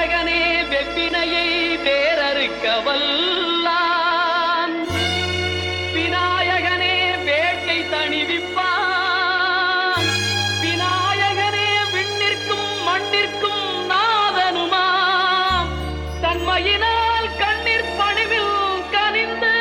விநாயகனே வெப்பினையை வேறறுக்க வல்லான், விநாயகனே வேட்டை தணிவிப்பான், விநாயகனே விண்ணிற்கும் மண்ணிற்கும் நாதனுமாம், தன்மையினால் கண்ணீர் பணிவில் கனிந்து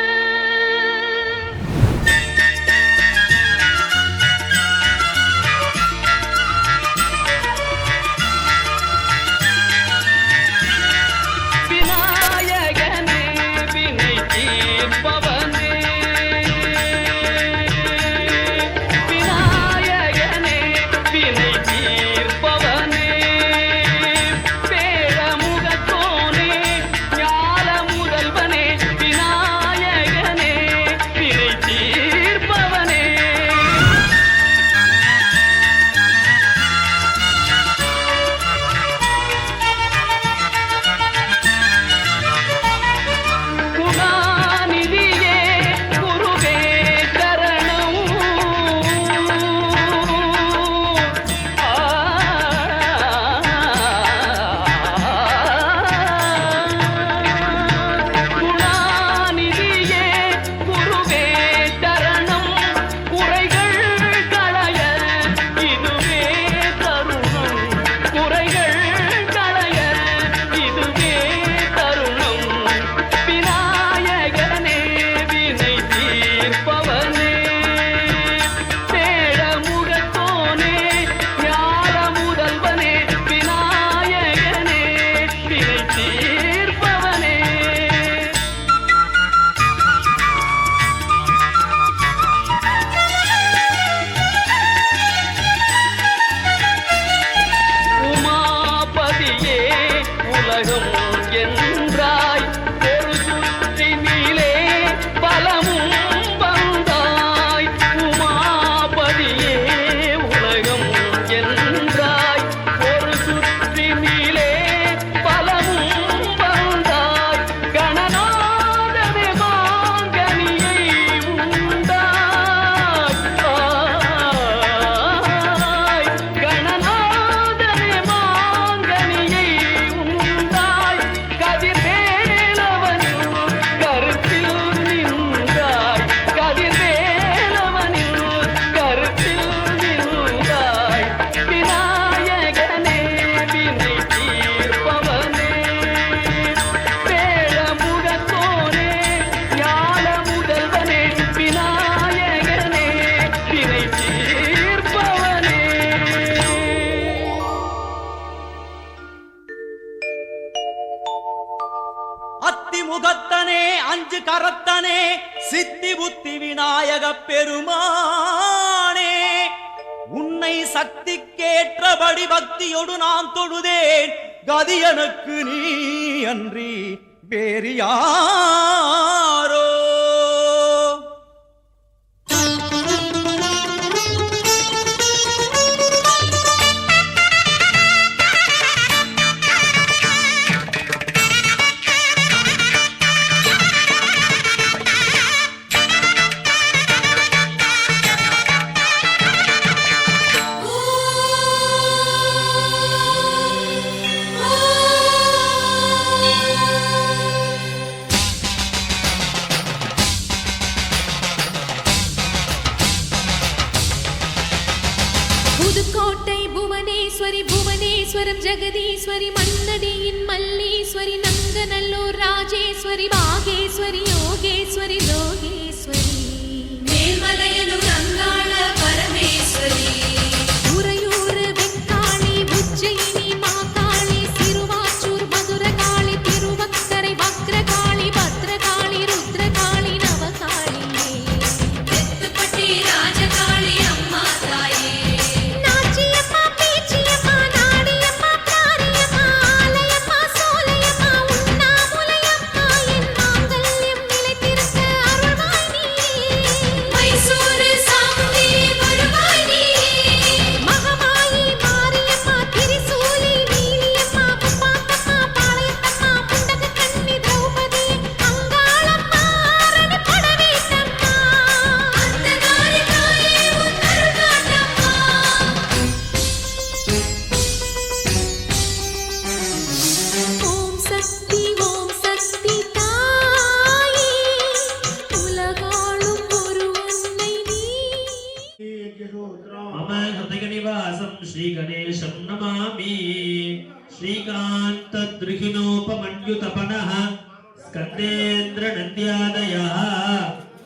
முகத்தனே அஞ்சு கரத்தனே சித்தி புத்தி விநாயக பெருமானே, உன்னை சக்திக்கேற்றபடி பக்தியோடு நான் தொழுதேன். கதி எனக்கு நீ அன்றி வேறு யாரோ? புதுக்கோட்டை புவனேஸ்வரி புவனேஸ்வரம் ஜெகதீஸ்வரி மன்னடியின் மல்லீஸ்வரி நங்கநல்லூர் ராஜேஸ்வரி பாகேஸ்வரி யோகேஸ்வரி லோகேஸ்வரி மேல்மலையனூர் அங்காள பரமேஸ்வரி உறையூர் வெக்காளி உஜ்ஜயினி மாகாளி சிறுவாச்சூர் மதுரகாளி திருவக்கரை வக்ரகாளி பத்ரகாளி ருத்ரகாளி நவகாளியே தெத்துப்பட்டி ராஜகாளி அம்மா தாயே Sores नमामि श्रीकान्तद्रुहिणोपमन्युतपनः स्कन्देन्द्रनन्द्यादयः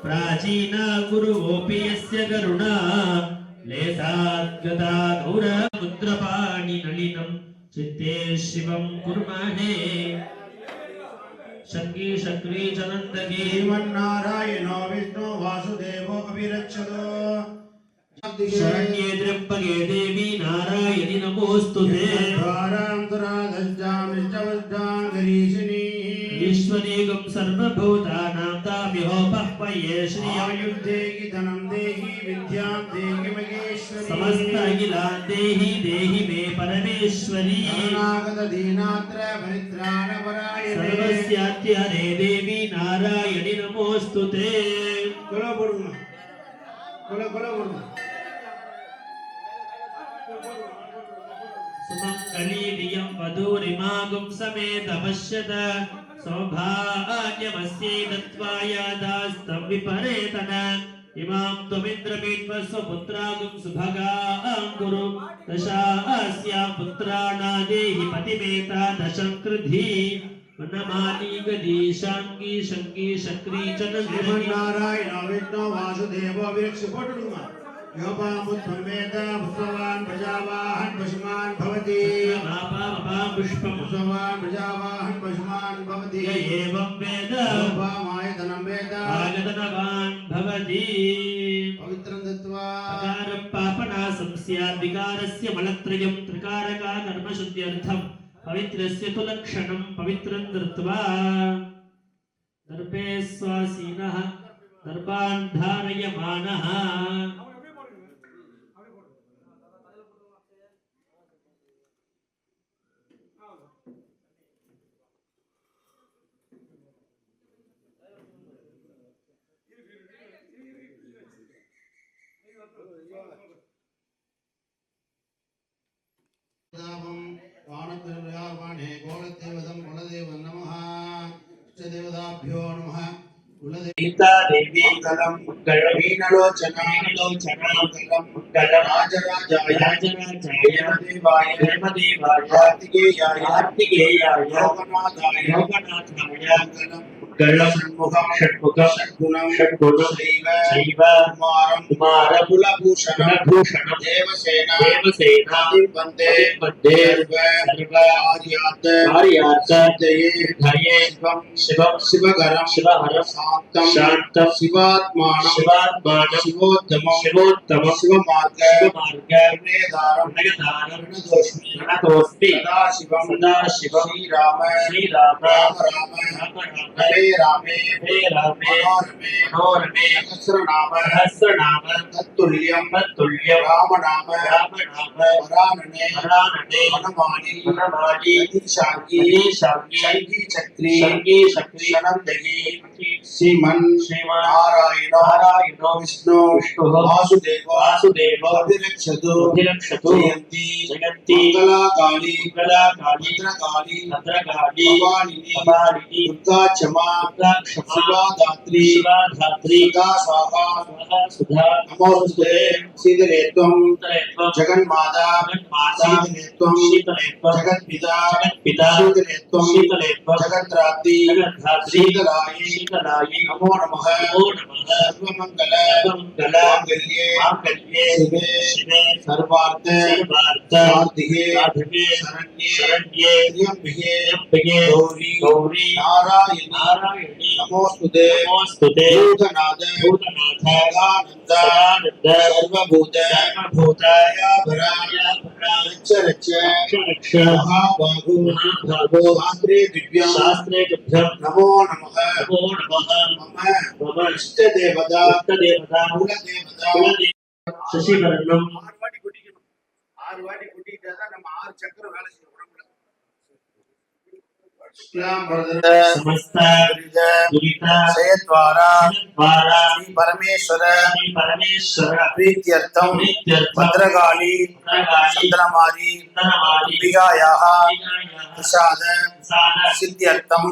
प्राचीना गुरुवोऽपि यस्य करुणा लेसाद्गता गौरमुद्रपाणिनलिनं चित्ते शिवं कुर्महे शङ्गी शक्री चनन्दगी श्रीमन्नारायणो विष्णु वासुदेवो अभिरक्षतो शरण्ये त्र्यम्बके देवी नारायणि नमोऽस्तुते ईश्वरीगं सर्वभूतानां ताम्योपह्वये श्रियं धनं देहि विद्यां देहि महेश्वरी समस्त अखिलां देहि देहि मे परमेश्वरी अनागत दीनात्र परित्राणपरायणे सर्वस्याद्य हरे देवी नारायणि नमोऽस्तुते कोला बोलूंगा कोला बोलूंगा सुमङ्गलीडियं वधूरिमागुं समेत पश्यत सौभाग्यमस्यै दत्त्वायादास्तं विपरेतन इमां त्वमिन्द्रपीठ्वा स्वपुत्रागुं सुभगां कुरु दशास्यां पुत्राणादेहि पतिमेता दशं कृधि वनमाली गदी शाङ्गी शङ्गी शक्री चनन्दगी श्रीमन्नारायणो विष्णु वासुदेवो विरक्ष पोटुडुंगा योपामुत्तम वेद पुष्पवान् प्रजावाहन पशुमान् भवति पुष्पं पुष्पवान् प्रजावाहन पशुमान् भवति एवं वेद योपामायतनं वेद आगतनवान् भवति पवित्रं दत्त्वा अकारं पापनाशं स्यात् विकारस्य मलत्रयं त्रिकारका कर्मशुद्ध्यर्थं पवित्रस्य तु लक्षणं पवित्रं धृत्वा दर्पे स्वासीनः दर्पान् धारयमानः वाणत्रिर्यावाणे गोलदेवतं कुलदेवं नमः इष्टदेवताभ्यो नमः सीता देवी कुलदेवतं गणवीनलोचना राजराजाय राजराजाय देवाय कार्तिकेयाय योगनाथाय गणं षण्मुखं षण्मुखं षड्गुणं शैव कुमारं कुलभूषणं देवसेना वन्दे सर्व कार्यात् सिद्धये शिवं शिवहरं शान्तं शिवात्मानं शिवोत्तमं शिवमार्ग प्रणेतारं प्रणतोऽस्मि सदाशिवं श्रीराम राम हरे रामे मनोरमे सहस्रनाम तत्तुल्यं रामनाम वरानने वनमाली शांगी चक्री शनन्दगी श्रीमन् नारायण विष्णु वासुदेव अभिरक्षतु जयन्ती मंगलाकाली भद्रकाली भवानी दुर्गा क्षमा शिवाधात्री सदा स्वाहा नमोस्तुते शीतले त्वं जगन्माता शीतले त्वं जगत्पिता शीतले त्वं जगत्रात्रि शीतलायै नमो नमः सर्वमंगल मांगल्ये शिवे सर्वार्थ साधिके शरण्ये त्र्यंबके गौरी नारायणी नमोस्तुते भूतनाथ सदानंद सर्वभूत रक्ष महाबाहु शास्त्रे दिव्यं नमो नमः मम इष्टदेवता कुलदेवता शशिवर्णं ஆறு வாட்டி குட்டிட்டாதான் நம்ம 6 சக்கரம் வேலை செய்யும் உடம்புல समस्त दुरिता जयद्वारा श्री परमेश्वर प्रीत्यर्थं भद्रकाली चंद्रमाली अंबिकायाः प्रसाद சித்தியர்த்தம்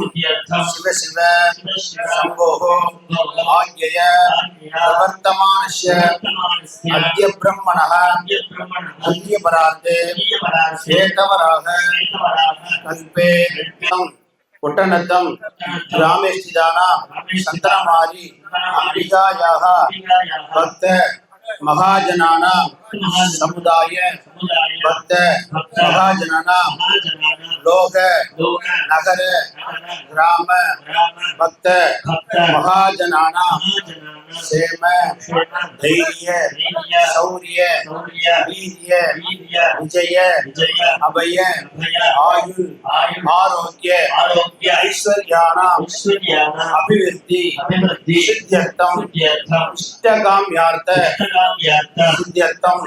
சிவ சிவ சம்போஹோ ஆக்ஞய பிரவர்த்தமானஸ்ய அத்ய பிரம்மணः அத்ய பரார்த்தே ஏகவராக கல்பே ஒட்டநத்தம் கிராமே ஸ்திதானாம் சந்தனமாரி அம்பிகாயாः பக்த மகாஜனானாம் சமுதாய பக்த மகாஜனானாம் லோக நகர கிராம பக்த மகாஜனானாம் சேம தைரிய சௌரிய வீரிய விஜய அபய ஆயுள் ஆரோக்கிய ஐஸ்வர்யானாம் அபிவிருத்தி சித்தியர்த்தம் இஷ்டகாம்யார்த்த சித்தியர்த்தம்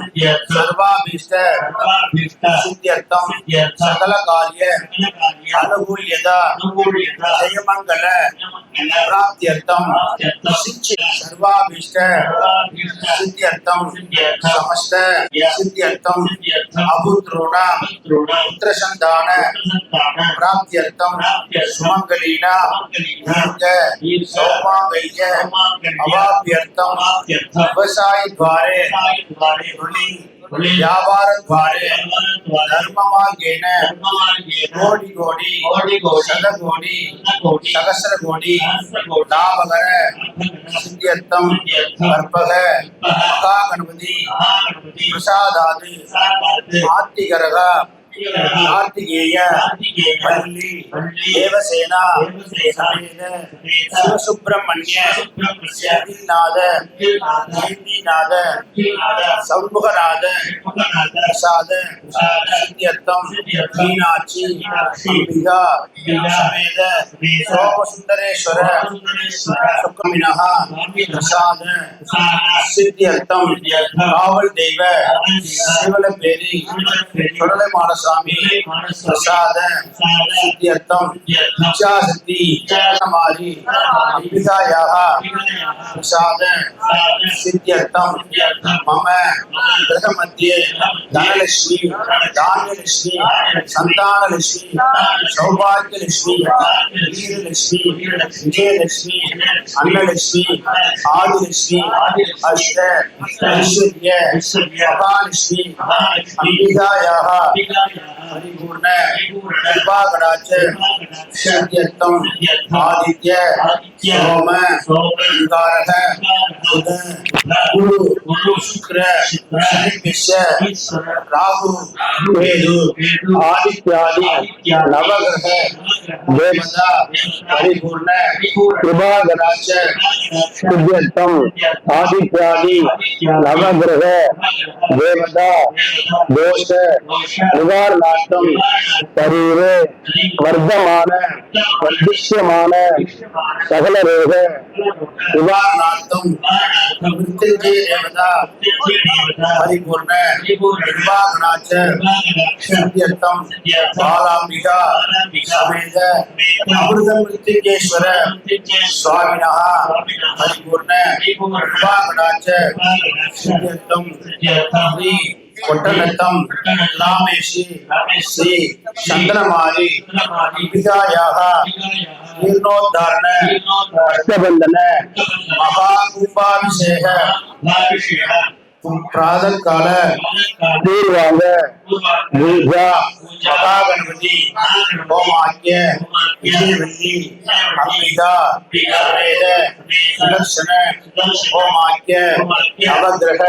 சர்வாபீஷ்ட சித்தியர்த்தம் சகல காரிய அனுகூல்யதா ஜெயமங்கல பிராப்தியர்த்தம் சர்வாபீஷ்ட சித்தியர்த்தம் சமஸ்த சித்தியர்த்தம் அபுத்ரோண புத்திரசந்தான பிராப்தியர்த்தம் சுமங்கலீனா தீர்க்க சௌமாங்கல்ய அவாப்யர்த்தம் விவசாய द्वारे व्यापार द्वारे धर्म मार्गेण कोटि कोटि शत कोटि सहस्र कोटि लाभकर सिद्ध्यर्थम अर्पः महागणपति प्रसादादि आत्तिकरः कार्तिकेय वल्ली देवसेना समेत शिवसुब्रह्मण्य जगन्नाथ जयंतीनाथ सौमुखनाथ प्रसाद सिद्ध्यर्थम मीनाक्षी अंबिका समेत सोमसुंदरेश्वर सुखमिनः प्रसाद सिद्ध्यर्थम कावल देव शिवलपेरी சுடலைமானசாமி பிரசாத சித்தியர்த்தம் இச்சாசக்தி மாரி அம்பிகாயாः பிரசாத சித்தியர்த்தம் மம கிரகமத்தியே தனலட்சுமி தானியலட்சுமி சந்தானலட்சுமி சௌபாகியலட்சுமி வீரலட்சுமி விஜயலட்சுமி அன்னலட்சுமி ஆதிலட்சுமி அஷ்ட ஐஸ்வர்ய மகாலட்சுமி அம்பிகாயாः परिपूर्ण कृपाकटाक्ष सिद्ध्यर्थम आदित्य सोम अंगारः बुध गुरु शुक्र शनिश्च राहु केतु आदित्यादि नवग्रह देवता परिपूर्ण कृपाकटाक्ष सिद्ध्यर्थम आदित्यादि नवग्रह देवता दोष निवारणार्थम शरीर वर्धमान वर्धिष्यमान सकल रोग निवारणार्थम मृत्युंजय देवता परिपूर्ण निवारणाच सिद्ध्यर्थम बालांबिका समेत अमृत मृत्युंजयेश्वर स्वामिनः परिपूर्ण निवारणाच सिद्ध्यर्थम श्री ஒட்டநத்தம் ராமேஷி ஸ்ரீ சந்திரமாரி அம்பிகாயாः ஜீர்ணோத்தாரண அஷ்டபந்தன மகாகும்பாபிஷேக प्रातः काल पूर्वांग पूजा महागणपति होमाक्य विजयवल्ली अंबिका समेत सुदर्शन होमाक्य नवग्रह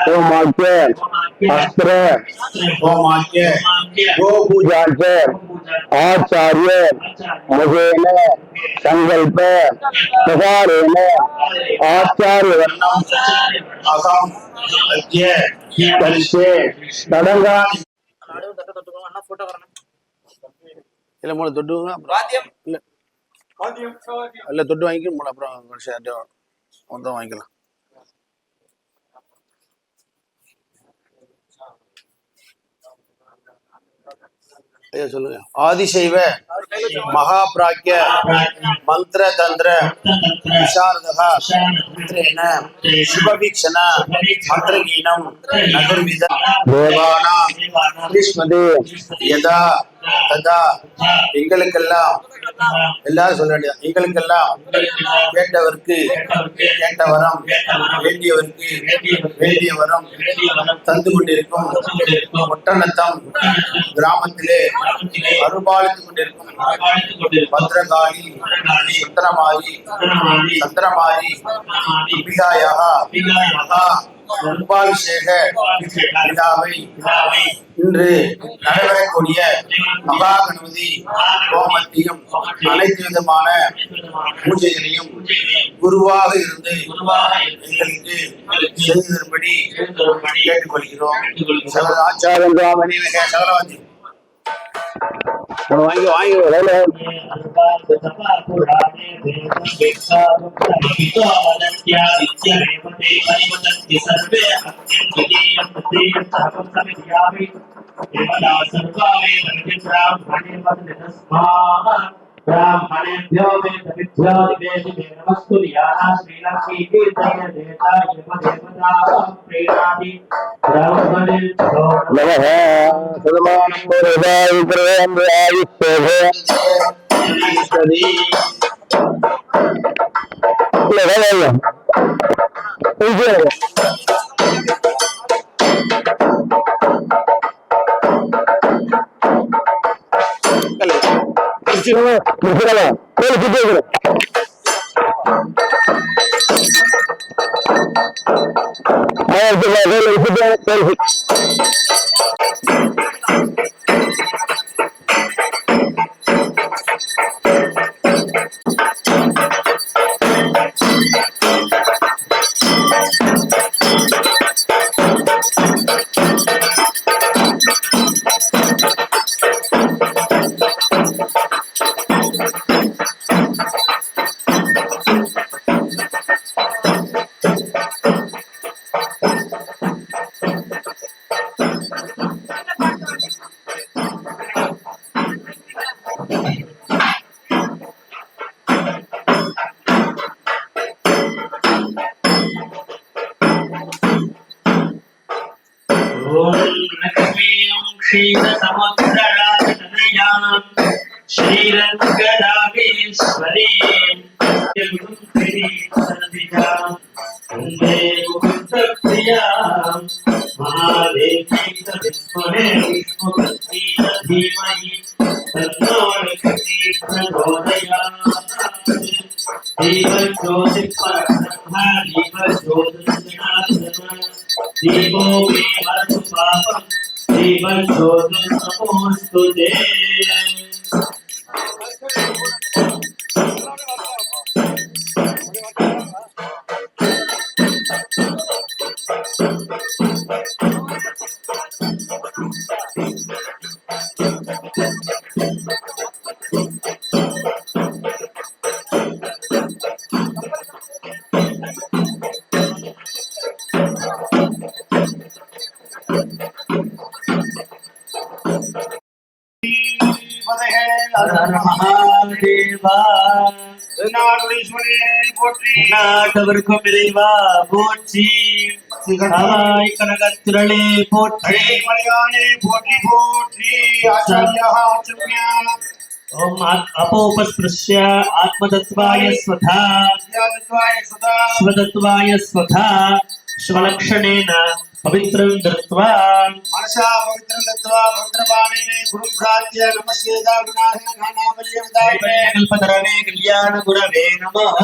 होमाक्य अस्त्र होमाक्य गो पूजार्च आचार्य मुझेन संकल्प प्रकारेण आचार्य वर्णम अहम अद्य करिष्ये तडंगा இல்ல மூணு தொட்டுங்க அப்புறம் இல்ல தொட்டு வாங்கிக்க மூணு அப்புறம் மொத்தம் வாங்கிக்கலாம். சொல்லுங்க. ஆதிசைவ மகாபிராக்ய மந்திர தந்திர விசாரதா மந்திரேன சுபவீக்ஷண மந்திரகீனம் நகர்வித தேவானாம் கிருஷ்ணதே யதா ததா எங்களுக்கெல்லாம் எல்லாரும் சொல்ல வேண்டியது எங்களுக்கெல்லாம் கேட்டவருக்கு கேட்ட வரம் வேண்டியவருக்கு வேண்டிய வரம் தந்து கொண்டிருக்கும் ஒட்டநத்தம் கிராமத்திலே அருள்பாலித்துக் கொண்டிருக்கும் பத்ரகாளி சந்திரமாரி அம்பிகாயாக கும்பாபிஷேக விழாவை இன்று நடைபெறக்கூடிய மகா கணபதி ஹோமத்தையும் அனைத்து விதமான பூஜைகளையும் குருவாக இருந்து எங்களுக்கு செய்து தரும்படி கேட்டுக்கொள்கிறோம். சகலாச்சாரம் சகலவாதி ब्राह्मणेभ्यो वेदविभ्यो दिवे नमस्तुभ्याः श्रीलक्ष्मी तीर्थय देवता देवता प्रेणादि ब्राह्मणेभ्यो नमः सदमानं बोधाय प्रभु आयुष्यभे लगाया श्रीरंगरागेश्वरी प्रिया महादेवी विष्णुहे विष्णुपत्नी धीमहि तन्नो लक्ष्मी प्रचोदयात् दीपज्योतिःपरब्रह्म दीपज्योतिर्जनार्दन दीपो मे हरतु पापं दीपज्योतिर्नमोऽस्तुते நாட்டவருக்கும் இறைவா போற்றி ஹவாய் கனகத்திரளே போற்றி மலையானே போற்றி போற்றி ஆச்சாரியா ஆச்சாரியா ஓம் அபோபஸ்பிருஷ்ய ஆத்மதத்வாய ஸ்வதா ஸ்வதத்வாய ஸ்வதா ஸ்வலக்ஷணேன पवित्रं दत्वा मनसा पवित्रं दत्वा पवित्रपाणिने गुरुभ्रात्य नमस्येदा विनाशे नानावल्यवदायिने कल्पतरवे कल्याण गुरवे नमः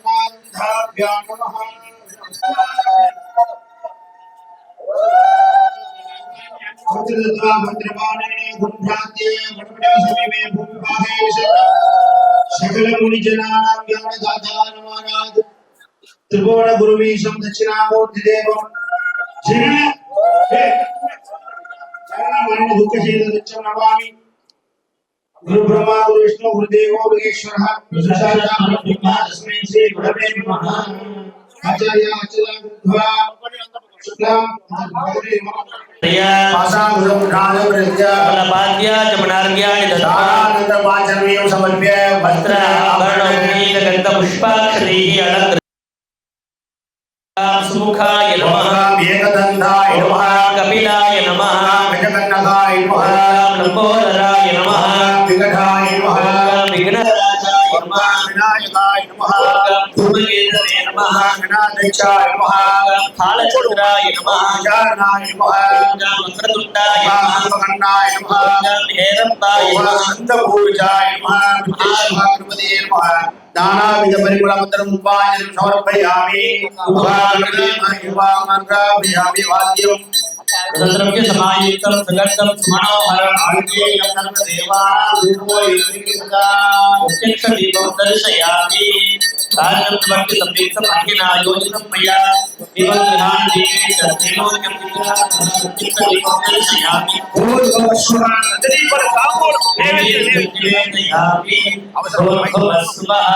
नामधाभ्यां नमः पवित्रदत्वा पवित्रपाणिने गुरुभ्रात्य गुरुपटे समीपे भूमिभागे सकल मुनिजनानां ज्ञानदाता नमोनाथ त्रिभुवन गुरुवीशं दक्षिणामूर्ति देवं नमामि गुरु ब्रह्मा गुरु विष्णु गुरुदेवो महेश्वरः तस्मै श्री गुरवे नमः आचार्य आचरणा शुक्लां पासागुरं राजवृत्या पाद्या जमनार्घ्यानि दानानंद पाचनमेव समर्प्य वस्त्र आभरणौघीन गन्धपुष्पाक्षरैः अलङ्कृत्य सुमुखाय नमः एकदन्ताय नमः कपिलाय नमः गजकर्णकाय விநாயகாய நமः லம்போதராய நமः விகடாய நமः விக்னராஜாய நமः விநாயகாய நமः பூமகேந்திரே நமः விநாயகாய நமः காலச்சந்திராய நமः ஜானாய நமः வக்ரதுண்டாய நமः கண்ணாய நமः ஹேரம்பாய நமः சந்தபூஜாய நமः விநாயகாய நமः நானாவித பரிமளமந்திரம் உபாயனம் சமர்ப்பயாமி உபாயனாமி வாத்தியம் தந்திரம்ய சமாயுக்தம் சுகந்தம் சுமனோஹரம் ஆஞ்சேயம் நர்ம தேவானாம் ரூபோ யுக்திகிருதா உத்யக்ஷ தீபம் தரிசயாமி காரணம் வர்த்தி சம்பீக்ஷம் அகினா யோஜிதம் மயா தீபம் கிரஹான் தீபே சத்யனோக்யம் உத்யக்ஷ தீபம் தரிசயாமி ஓம் ததீபர காமோட தேவயாமி அவசரமஸ்வஹ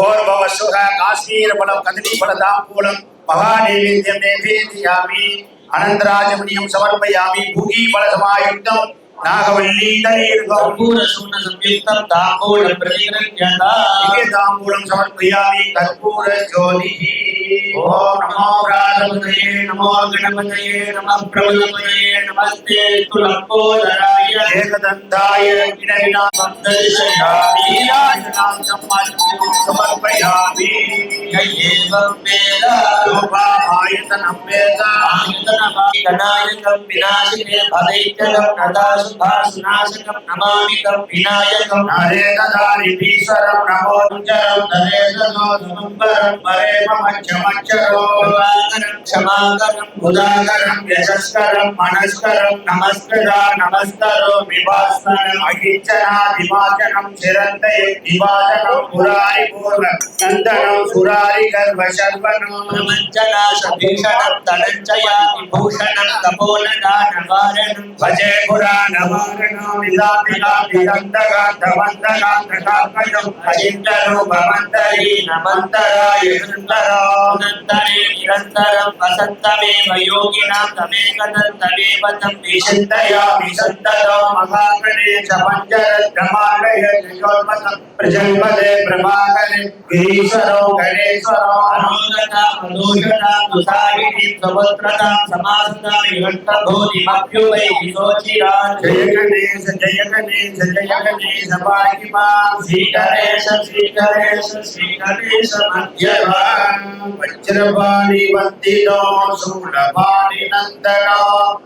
ஓம் பவசுஹ காஷ்மீர பலம் கதலி பலதாம்பூலம் மகாநேவேத்யம் நேவேத்யாமி அனந்தராஜமணியம் சமர்ப்பயாமி பூகி பலசமாயுக்தம் நாகவல்லி தரீர்கம் கர்ப்பூர சூர்ண சம்யுக்தம் தாம்பூல பிரதிகிரஹ்யதா தாம்பூலம் சமர்ப்பயாமி கற்பூர ஜோதிஹி ஓம் நமோ ராஜபதயே நமோ கணபதயே நம பிரபலபதயே நமஸ்தே லம்போதராய ஏகதந்தாய வினயநாதம் தரிசயாமி ராஜநாதம் சமர்ப்பயாமி ஏவம் வேதா ரூபாயதனம் வேதா கணாயகம் விநாசினே பதைத்யம் நதாசுபாசுநாசகம் நமாமிகம் விநாயகம் நரேததாரி ஈஸ்வரம் நமோஞ்சரம் தரேததோ சும்பரம் பரேம மச்சமச்சரோ க்ஷமாகரம் உதாகரம் யசஸ்கரம் மனஸ்கரம் நமஸ்கரா நமஸ்கரோ விபாஸ்மரம் அகிச்சனா திவாச்சனம் சிரந்தய திவாச்சனம் புராரி பூர்வ நந்தனம் சுராரி கர்வ சர்வனம் பிரமஞ்சனாசபீஷணம் தனஞ்சயா விபூஷணம் தபோலதானவாரணம் भजे पुराणवारणो निदातिकान्तिदन्तकान्तवन्दकान्तकात्मजं अचिन्तरूपमन्तरी नमन्तराय सुन्दरोऽनन्तरे निरन्तरं वसन्तमेव योगिनां तमेकदन्तमेव तं विचिन्तयामि सन्ततो महागणे च पञ्चरत्नमालय त्रिजोत्पथं प्रजन्मदे प्रभाकरे गिरीश्वरो गणेश्वरो अनोदता प्रदोषता दुसाहिनी स्ववत्रतां समासता विभक्तभूतिमभ्युवै विशोचिरान् जय गणेश जय गणेश जय गणेश पाहि मां श्रीगणेश श्रीगणेश श्रीगणेश मध्यवान् वज्रपाणि वन्दितो शूलपाणि नन्दनो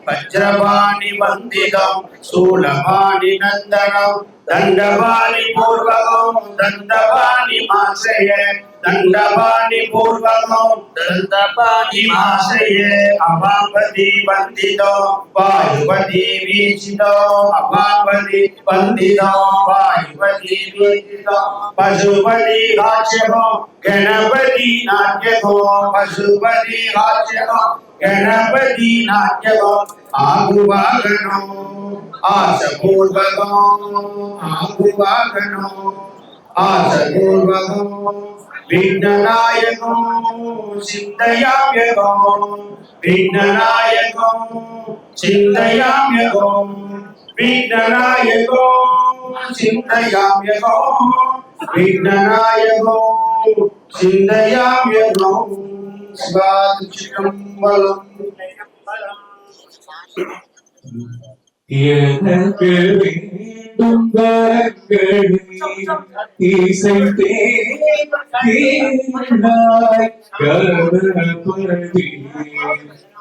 वज्रपाणि वन्दितो शूलपाणि नन्दनो दण्डपाणि पूर्वगो दण्डपाणि माश्रये दण्डपाणि पूर्वगो दण्डपाणि माश्रये अवापति वन्दितो वायुपति वीक्षितो अवापति वन्दितो वायुपति वीक्षितो पशुपति हास्यको गणपति नाट्यको पशुपति हास्यको गणपति नाट्यको आगुवागनो आसपूर्वगो आगुवागनो आसपूर्वगो विघ्ननायको चिन्तयाम्यको विघ्ननायको चिन्तयाम्यको विघ्ननायको चिन्तयाम्यको विघ्ननायको चिन्तयाम्यको स्वादिष्टं எனக்கு வேண்டும் வரங்களை இசைத்தேனாய் கருணபதி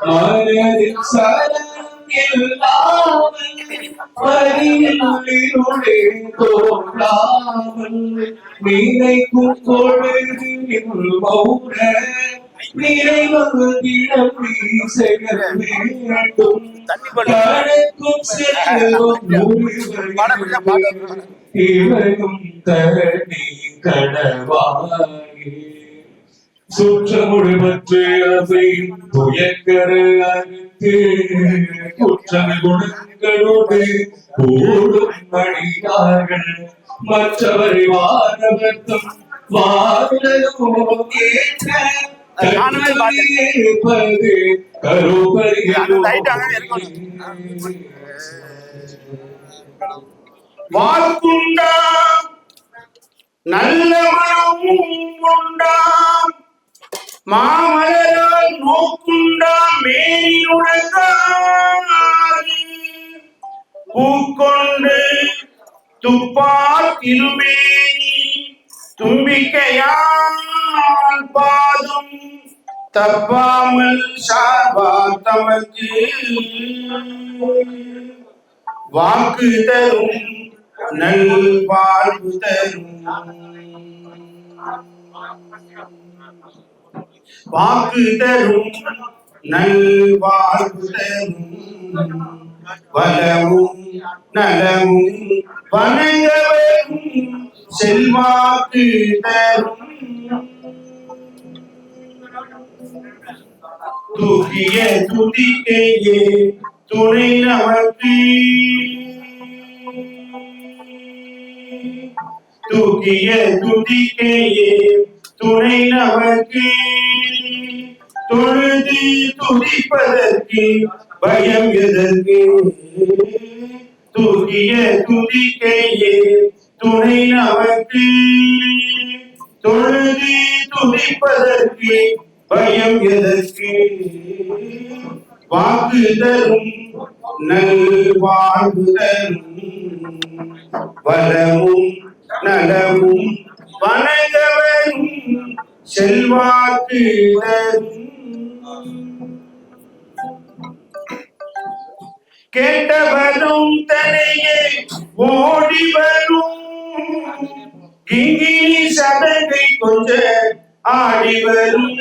மனதில் சரணம் இல்லாமல் வரியிலே தோன்றாமல் நினைக்கும் பொழுதில் மௌன நிறைவதிடம் வீசக வேண்டும் கணக்கும் செல்வம் இவனும் தரணி கடவாயே சுற்றமுழுவற்று அவை புயங்கர அறுத்து குற்றம் குணங்களோடு கூடும் மணியார்கள் மற்றவரை வானவர்த்தம் வானலோ ஏற்ற கருப்பது கருப்பறியோ வாக்குண்டா நல்ல மனம் உண்டா மாமலரால் நோக்குண்டா மேலுணர்ந்தாரி பூக்கொண்டு துப்பால் திருமேனி தும்பிக்கையால் பாதும் தப்பாமல் சார்பா தமக்கு வாக்கு தரும் நல் வாழ்வு தரும் வாக்கு தரும் நல் வாழ்வு தரும் வளமும் நலமும் வணங்கவரும் செல்வாக்கு தரும் தூக்கிய துதிக்கையே துணை நமக்கு தூக்கிய துதிக்கையே துணை நமக்கு தொழுது துதிப்பதற்கு பயம் எதற்கு தூக்கிய துதிக்கையே துணை நமக்கு தொழுது துதிப்பதற்கு பயம் எதற்கு வாக்கு தரும் நல் வாழ்வு தரும் வளமும் நலமும் வணங்கவரும் செல்வாக்கு தரும் கேட்டவரும் தனையே ஓடி வரும் கிங்கினி சதங்கை கொஞ்ச ஆடி வரும்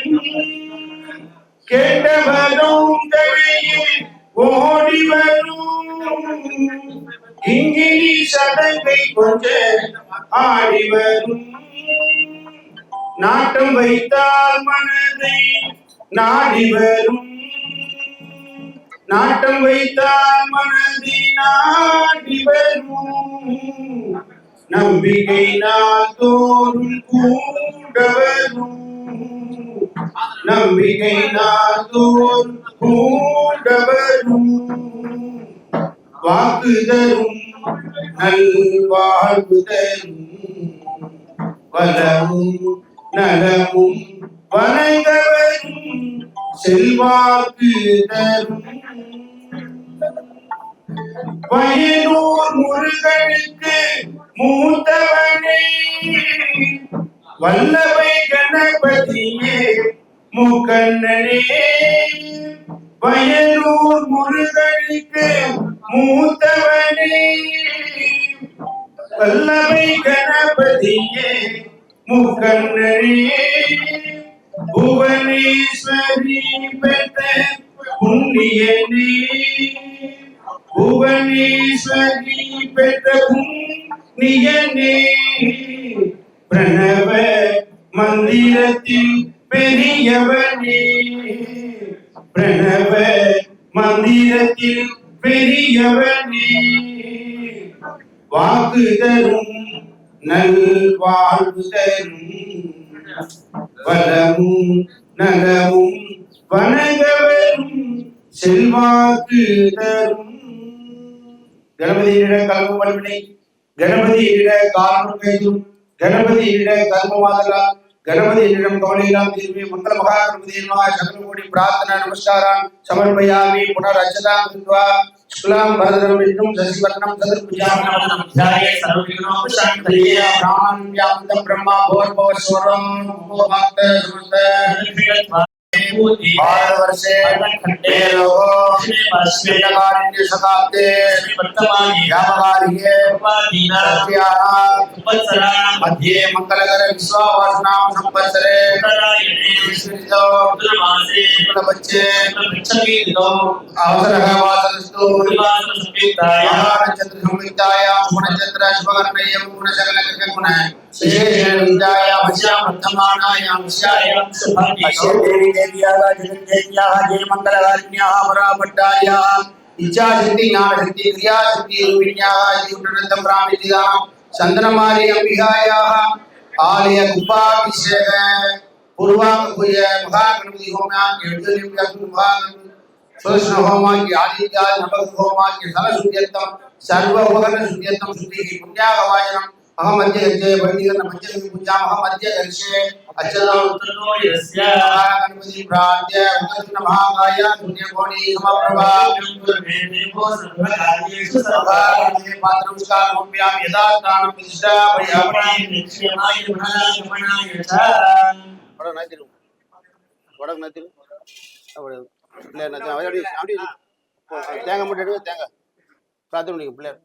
கேட்டவரும் தனையே ஓடி வரும் கிங்கினி சதங்கை கொஞ்ச ஆடி வரும் நாட்டம் வைத்தால் மனதை நாடி வரும் நாட்டம் வைத்தால் மனதை நாடி வரும் நம்பிக்கை நாள் தோறும் கூட வரும் நம்பிக்கை நாள் தோறும் கூட வரும் வாக்கு தரும் நல் வாழ்வு தரும் வளமும் நலமும் வணங்கவரும் செல்வாக்கு தரும் வயலூர் முருகனுக்கு மூத்தவனே வல்லவை கணபதியே முக்கண்ணனே வயலூர் முருகனுக்கு மூத்தவனே வல்லவை கணபதியே முக்கண்ணனே புவனேஸ்வரி பெற்ற புண்ணியனே புவனேஸ்வரி பெற்ற புண்ணியனே பிரணவ மந்திரத்தில் பெரியவனே பிரணவ மந்திரத்தில் பெரியவனே வாக்கு தரும் நல் வாழ்வு தரும் வளமும் நலமும் வணங்கவரும் செல்வாக்கு தரும் கணபதியிட கல்ம வல்வினை கணபதியிட காரணம் கைதும் கணபதியிட கர்மவாதலா गणपतिं कमलीलां देवी मंगल महागणपति नमः सकलकोटि प्रार्थना नमस्कारान् समर्पयामि पुनरर्चनां कृत्वा शुक्लां वरदं विष्णुं शशिवर्णं चतुर्भुजां नमः सर्वविघ्नोपशान्तये ब्रह्माण्डं ब्रह्मा भोर्भुवस्वरं भूभक्त समस्त भारतवर्षे खण्डे लोको श्रीकार्य शताब्दे व्यापकार्ये मध्ये मंगलकर विश्वावासनां संवत्सरे बच्चे अवसरः वासरस्तु नक्षत्र संयुक्तायां गुणनक्षत्र शुभकर्णयं गुणशकलकर्णगुण विशेषेण विद्यायां वश्यां वर्तमानायां वश्यायां शुभदेवी देव्याः जगन्देव्याः जय मंगलकारिण्याः परापट्टायाः इच्छाशक्ति ज्ञानशक्ति क्रियाशक्ति रूपिण्याः जीवनरत्नं प्राप्तिदां चंद्रमारी अंबिकायाः आलय कुपाभिषेक पूर्वांगुय महागणपति होमां केळुलिव्यं महागणपति स्वस्न होमां आदित्याय नमः होमां सरस्वत्यर्थं सर्व उपकरण शुद्ध्यर्थं शुद्धिः पुण्यागवाचनम् अहमद्य गच्छे वैदिकं मध्यं पूजाम् अहमद्य गच्छे अच्युतो यस्य गणपति प्रार्थ्य उदग्न महाकाय पुण्यकोणि समप्रभा मे देवो सर्वकार्येषु सर्वार्थे पात्रमुष्कार होम्यामि यदा तानु प्रतिष्ठापयामि निक्षेमाय गमनाय च वडक नतिरु அப்படி பிள்ளையார் நச்சா அப்படி அப்படி தேங்காய் மட்டும் எடுங்க தேங்காய் பிரார்த்தனை பண்ணிங்க பிள்ளையார்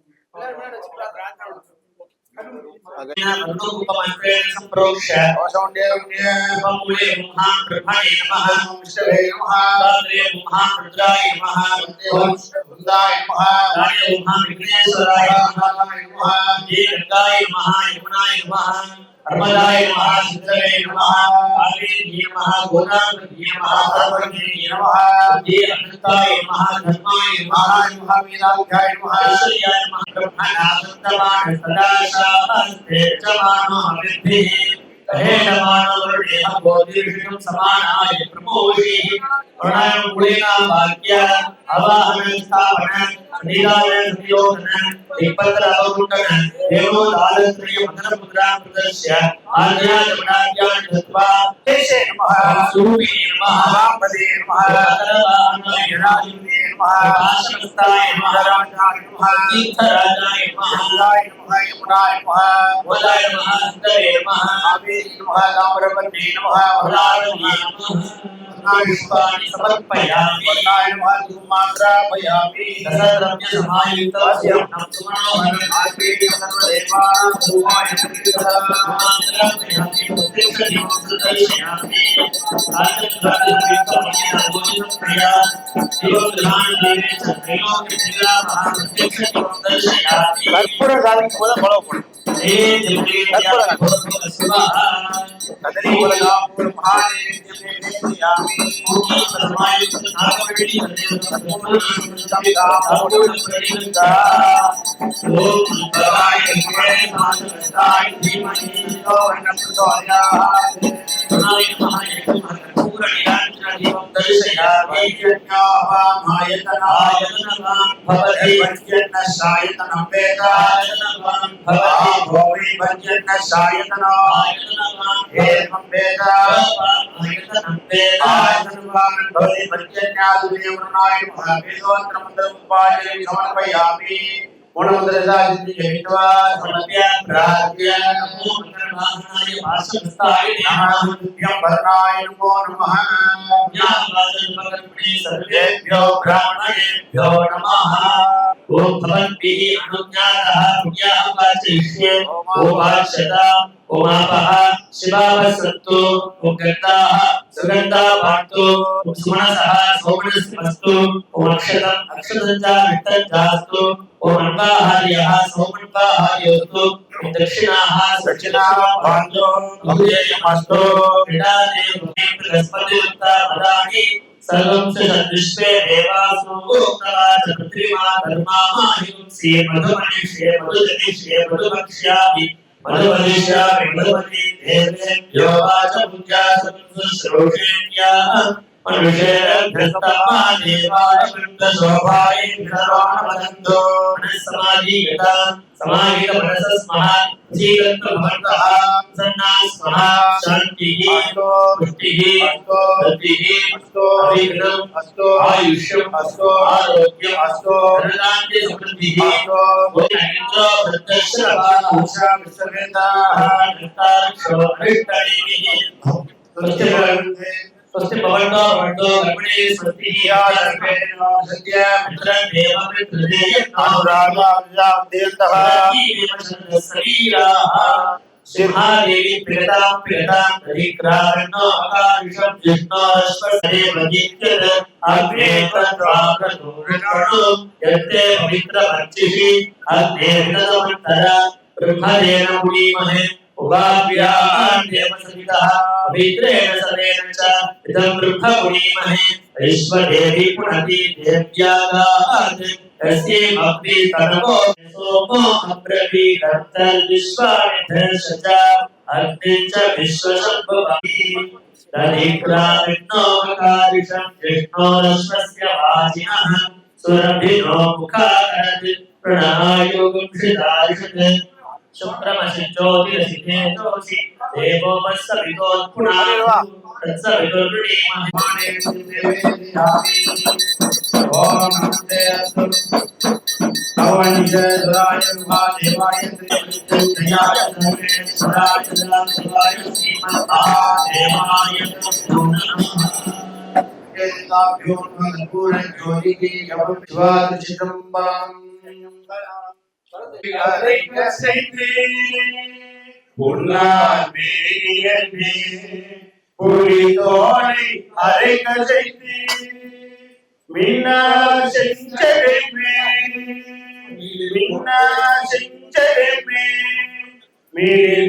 नर्मदाय नमः सिद्धवे नमः कावेरी नमः गोदावरी नमः सरस्वती नमः जी अनंताय नमः धर्माय नमः महावीराय नमः ऐश्वर्याय नमः ब्रह्मणानंदमान सदा शास्त्रे जमानो विद्धिः हे नमानो वरुणे बोधिर्षिकं समानाय प्रमोषि प्रणयं गुणेना वाक्य अवाहन स्थापन निदाय संयोजन विपत्र अवगुणन देवो दालत्रय मंत्र मुद्रा प्रदर्श्य आज्ञा जमनाज्ञान तत्वा तेषे नमः स्वरूपे नमः महापदे नमः अतरवाहनाय राजने नमः आशस्ताय नमः राजाय नमः तीर्थराजाय नमः यमुनाय नमः यमुनाय नमः वदाय नमः हस्तवे नमः कावेरी नमः ताम्रपर्णे नमः वदाय नमः पुष्पाणि समर्पयामि वरदाय नमः धूमाग्रापयामि दशद्रव्य समायुक्तस्य नमः आग्नेय सर्वदेवानां धूमाय கற்பூர காலிக்கு போல கொலை போடும் கதலி உலகாபுர மகாநேயாமி समर्पयामि गुणमंत्रदायित्य जपित्वा समर्प्य प्रार्थ्य नमो मंत्रवाहनाय वासस्थाय नमः भरणाय नमो नमः ज्ञानवादनपरमणे सर्वेभ्यो ब्राह्मणेभ्यो नमः ओम भवद्भिः अनुज्ञातः पुण्याः वाचयिष्ये ओम भाष्यता ओम आपः शिवावसन्तु ओम गन्धाः सुगन्धा भान्तु ओम सुमनसः सौमनस्मस्तु ओम अक्षतम् अक्षतञ्च वित्तञ्चास्तु ओम अन्वाहार्यः सौमन्वाहार्योस्तु ओम दक्षिणाः सक्षिणाः भान्तु अभुजयमस्तु क्रीडादे बृहस्पतियुक्ता पदानि सर्वं सद्विश्वे देवासु उक्तवाच पृथ्वीमा धर्मामाहिंसे मधुमनिष्ये मधुजनिष्ये मधुभक्ष्यामि मधुवदिष्यामि मधुमति देवेभ्यो वाच पूजा सत्सुश्रूषेण्या मनुष्येभ्यस्तमा देवाय वृन्दशोभाय विधरोणवदन्तो मनस्समाधिगता समाहित मनसस्मः जीवन्त भवन्तः सन्नाः स्मः शान्तिः पुष्टिः गतिः अभिघ्नम् आयुष्यम् आरोग्यम् धनधान्य समृद्धिः इन्द्रो वृद्धश्रवाः उषा विसर्वेताः नृतारक्षो अरिष्टनेमिः स्वस्ति भवन्तो भवन्तो कर्मणि स्वस्ति सर्वेण सत्य मित्रं देवं मित्रदेयं अनुरागाव्यादेन्तः शरीराः सिंहादेवी प्रियतां हरिक्रारणो अकारिषं जिष्णोश्वरे वजित्यद अग्ने तद्वाकतोरणो यत्ते पवित्रमर्चिषि अग्ने विदधमन्तर ब्रह्मदेन मुनीमहे उभाभ्यां देवसवितः पवित्रेण सवेन च इदं ब्रह्म मुनीमहे विश्वदेवी पुनति देव्यागात् तस्यै भक्ति तनवो सोमो अब्रवीदन्तर्विश्वानि धर्षच अग्निं च विश्वशम्भुवति तदिक्राविन्नोऽकारिषं जिष्णोरश्वस्य वाजिनः सुरभिनो मुखाकरत् प्रणायोगं श्रितारिषत् शुक्रमसि ज्योतिरसि देवो वत्सवितोत्पुनः तत्सवितुर्वृणे महिमाने ओम नमस्ते अस्तु भगवानिजराय महादेवाय जयाय सर्वेश्वराय शिवाय श्रीमन्महादेवाय नमो नमः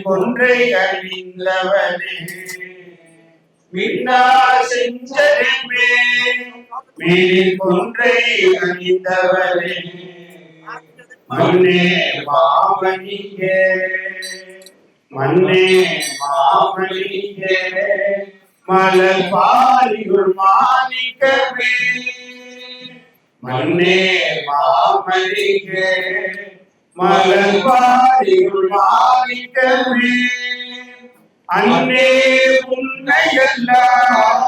கொன்றை அழிந்தவனே மின்னார் செஞ்சரிமே மீன் கொன்றை அணிந்தவரே மண்ணே மாமணியே மண்ணே மாமணியே மலர் பாரியுள் மாணிக்கமே மண்ணே மாமணியே மலர் பாரியுள் மாணிக்கமே அன்னே உன்னையெல்லாம்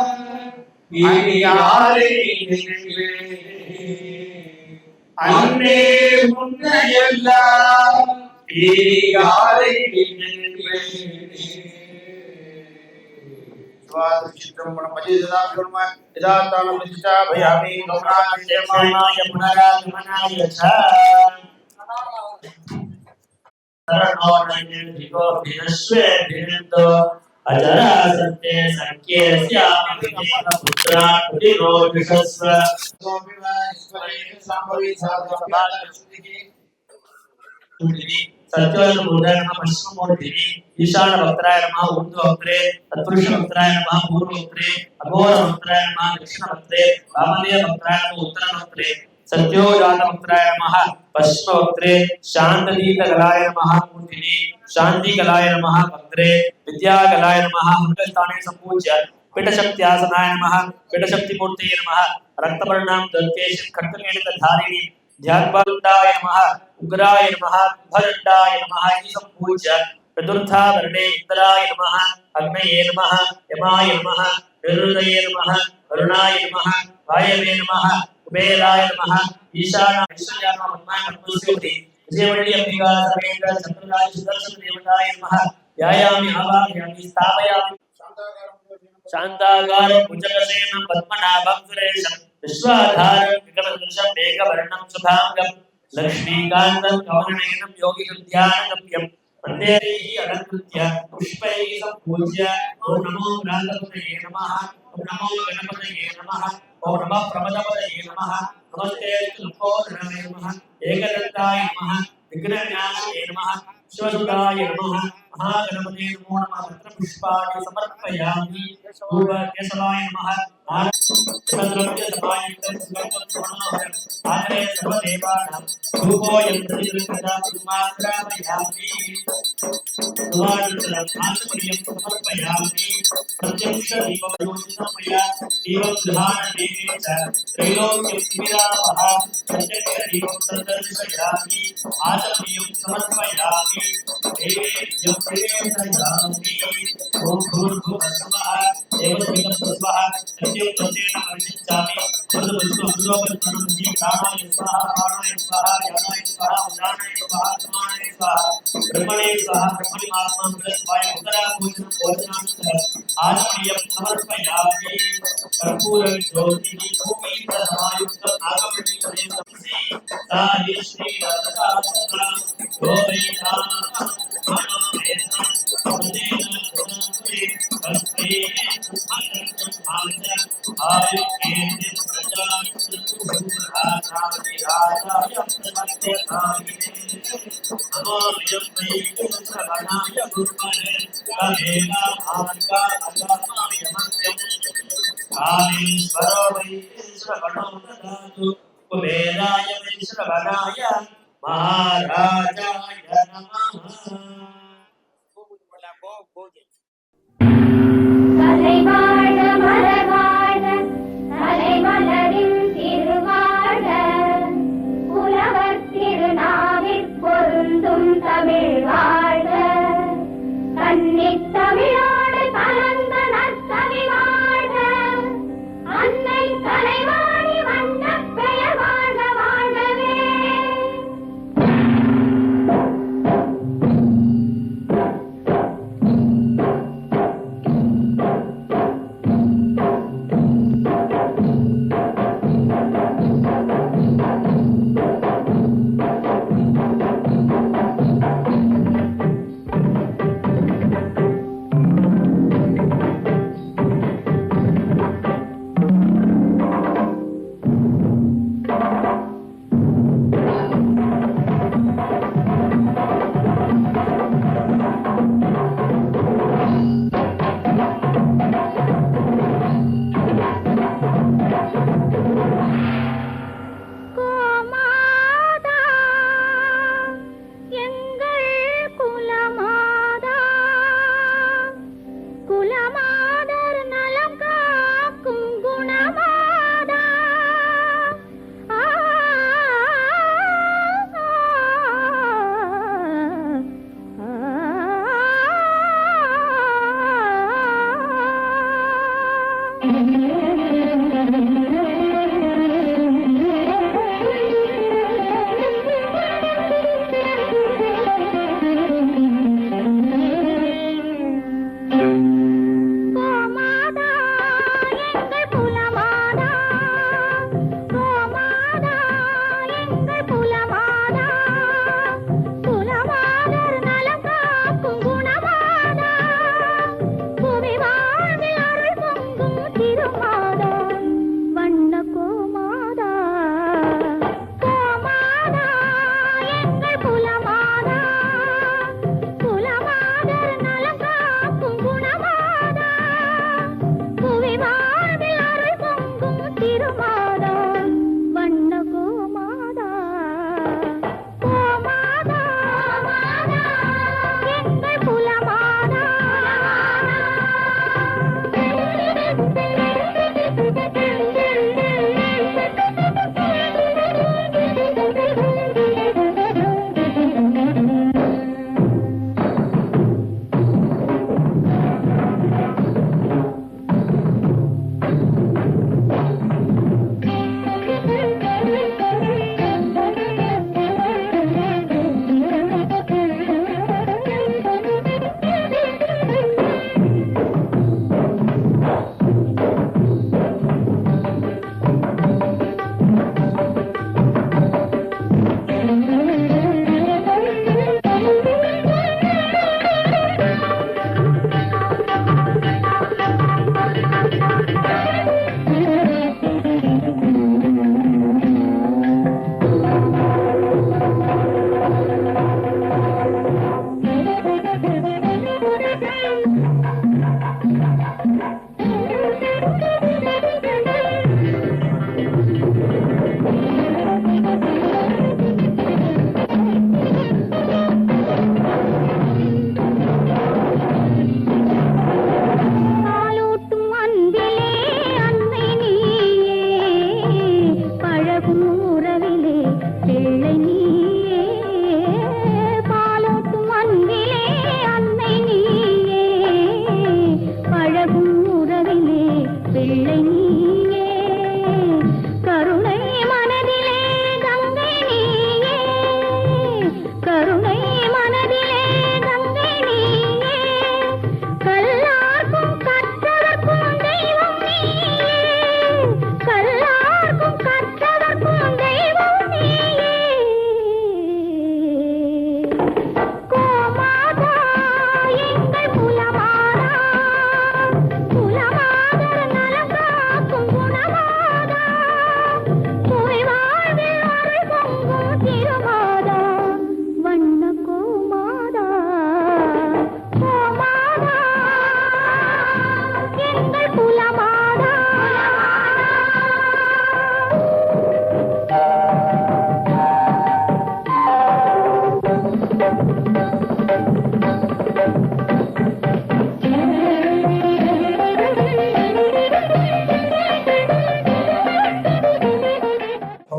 இனி யாரை அன்னே உன்னையெல்லாம் இனி யாரை சித்திரம்பரம் பஜிதாபிர்ம யதாதானம் நிஷ்டா பயாமி கமனாய புனராகமனாய ச अजरा सत्ये संख्ये स्यामि पुत्रा प्रतिरोधिषस्व सत्योन मूर्धय नमः पश्चिममूर्तिः ईशान वक्त्राय नमः ऊर्ध्ववक्त्रे तत्पुरुष वक्त्राय नमः पूर्ववक्त्रे अघोर वक्त्राय नमः दक्षिण वक्त्रे वामदेव वक्त्राय नमः उत्तर वक्त्रे सत्योजात वक्त्राय नमः पश्चिम वक्त्रे शांतदीपकलाय नमः मूर्तिनि शांतिकलाय नमः वक्त्रे विद्याकलाय नमः मंगलस्थाने संपूज्य पीठशक्त्यासनाय नमः पीठशक्तिमूर्तये नमः रक्तवर्णां दत्तेश खड्गमेणकधारिणी ध्यानबलदाय नमः उग्राय नमः भरण्डाय नमः इति संपूज्य चतुर्था वर्णे इंद्राय नमः अग्नये नमः यमाय नमः निरुदये नमः वरुणाय नमः वायवे नमः कुबेराय नमः ईशानाय नमः पद्माय नमः विजयवल्ली अंबिका समेत चतुर्राज सुदर्शन देवताय नमः ध्यायामि आवाहयामि स्थापयामि शांताकार भुजगसेन पद्मनाभं सुरेशं विश्वाधारं विकटदृशं मेघवर्णं शुभांगं लक्ष्मीकान्तं कमलनयनं योगिनं ध्यानगम्यं वन्देहि अलङ्कृत्य पुष्पैः सम्पूज्य ॐ नमो गणाधिपतये नमः ॐ नमो गणपतये नमः ॐ नमः प्रमदपतये नमः नमस्ते त्रिपुराय नमः एकदन्ताय नमः विघ्नविनाशाय नमः शिवसुताय नमः महागणपते नमो नमः पत्रपुष्पाणि समर्पयामि पूर्वकेशवाय नमः आनन्दद्रव्य समायुक्तं सुगन्धं मनोहरम् आदरे सर्वदेवानां धूपोऽयं प्रतिगृह्णता पुष्पाग्रामयामि सुवानन्तरम् आचमनीयं समर्पयामि प्रत्यक्षदीपयोजितं मया दीपं गृहाणदेवे च त्रैलोक्यं विरामः प्रत्यक्षदीपं सन्दर्शयामि आचमनीयं समर्पयामि देवेभ्यो प्रियेषयामि ॐ भूर्भुवस्सुवः देवस्मितं स्वः सत्यं वर्षिष्यामि मधुमधुमधुलोकं प्राणाय स्वाहा प्राणाय स्वाहा यानाय स्वाहा उदानाय स्वाहा समानाय स्वाहा ब्रह्मणे स्वाहा ब्रह्मणि आत्मा स्वाय उत्तराभूषणं भोजनानन्तरम् आचमनीयं समर्पयामि कर्पूरज्योतिः भूमिप्रसमायुक्तं नागमणिसमेतं साहि श्रीरत्नदा गोवैता कुबेराय विश्रवणाय महाराजाय नमः। தலைவாழ மலர்வாழ தலைமலரின் திருவாழ புலவர் திருநாவிற் பொருந்தும் தமிழ் வாழ கன்னித்தா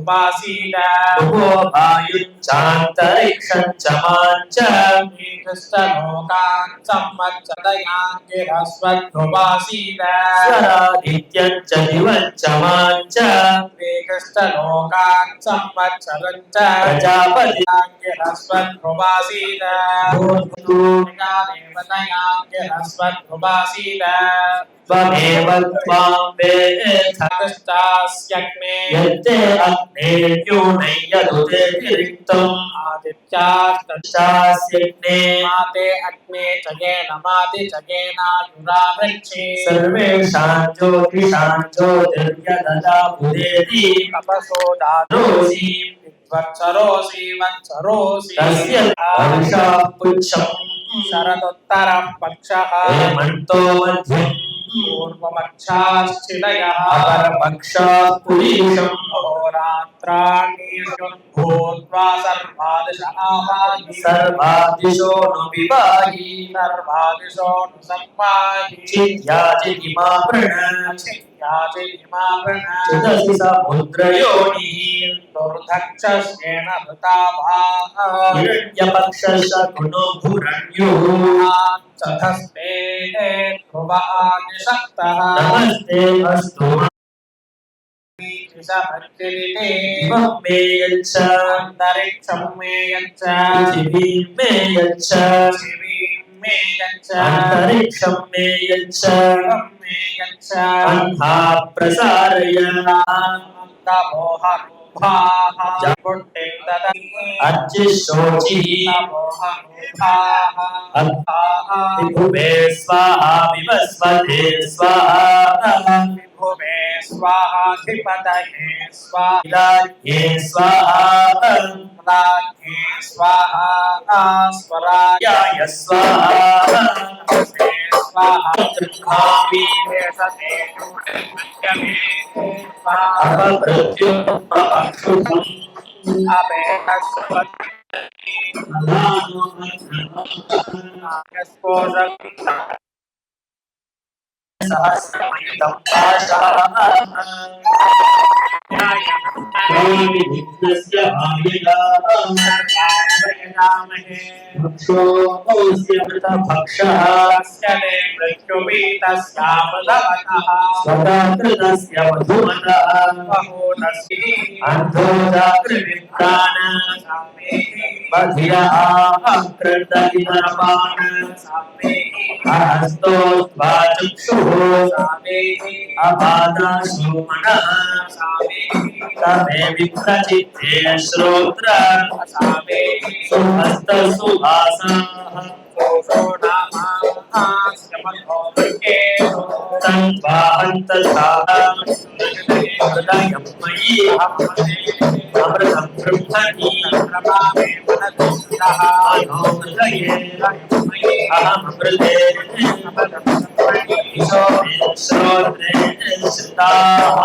उपासीत भूभायुञ्चान्तरिक्षं च माञ्च कृष्णलोकान् संवत्सरयाङ्गिरस्वद्भुवासीत स्वरादित्यं च दिवं च माञ्च कृष्णलोकान् संवत्सरं च प्रजापतियाङ्गिरस्वद्भुवासीत देवतयाङ्गिरस्वद्भुवासीत त्वमेव त्वां वेदस्तास्यग्ने यत्ते अग्नेर्योनै यदुतेतिरिक्तम् आदित्यास्तस्यास्यग्ने माते अग्ने चगेन माति चगेनायुरावृक्षे सर्वेषां ज्योतिषां ज्योतिर्यददा पुरेति तपसो दारोसि वत्सरोसि वत्सरोसि तस्य वर्षा पुच्छम् शरदोत्तरं पक्षः हेमन्तो मध्यम् पूर्वपक्षाश्चिलयः अपरपक्षः पुरीशम् अहोरात्राण्यभूत्वा सर्वादिशो नु विवाहि सर्वादिशो नु संवाहि चिद्याचिदिमा चतुर्दशि समुद्रयोनिः दुर्धक्षस्येन भृताभाः हिरण्यपक्षस्य कुनो भुरण्युः चतस्ते ध्रुवादिशक्तः नमस्ते अस्तु दिवं मे यच्छ अन्तरिक्षं मे यच्छ पृथिवीं मे यच्छ मे यच्छ अन्तरिक्षं मे यच्छ दिवं मे यच्छ अन्धा प्रसारय मोहरूपाः विभुवे स्वाहा विवस्वते स्वाहा विभुवे स्वाहाधिपतये स्वाहा स्वाहा राज्ञे स्वाहा स्वरायाय स्वाहा स्वाहा तृप्तामि देशते तमे विप्रचित्ते श्रोत्र सुहस्त सुभासः हृदयं मयि अमृतं ब्रह्मणि अहमृते श्रोत्रे श्रुताः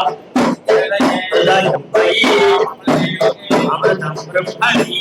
हृदयं मयि अमृतं ब्रह्मणि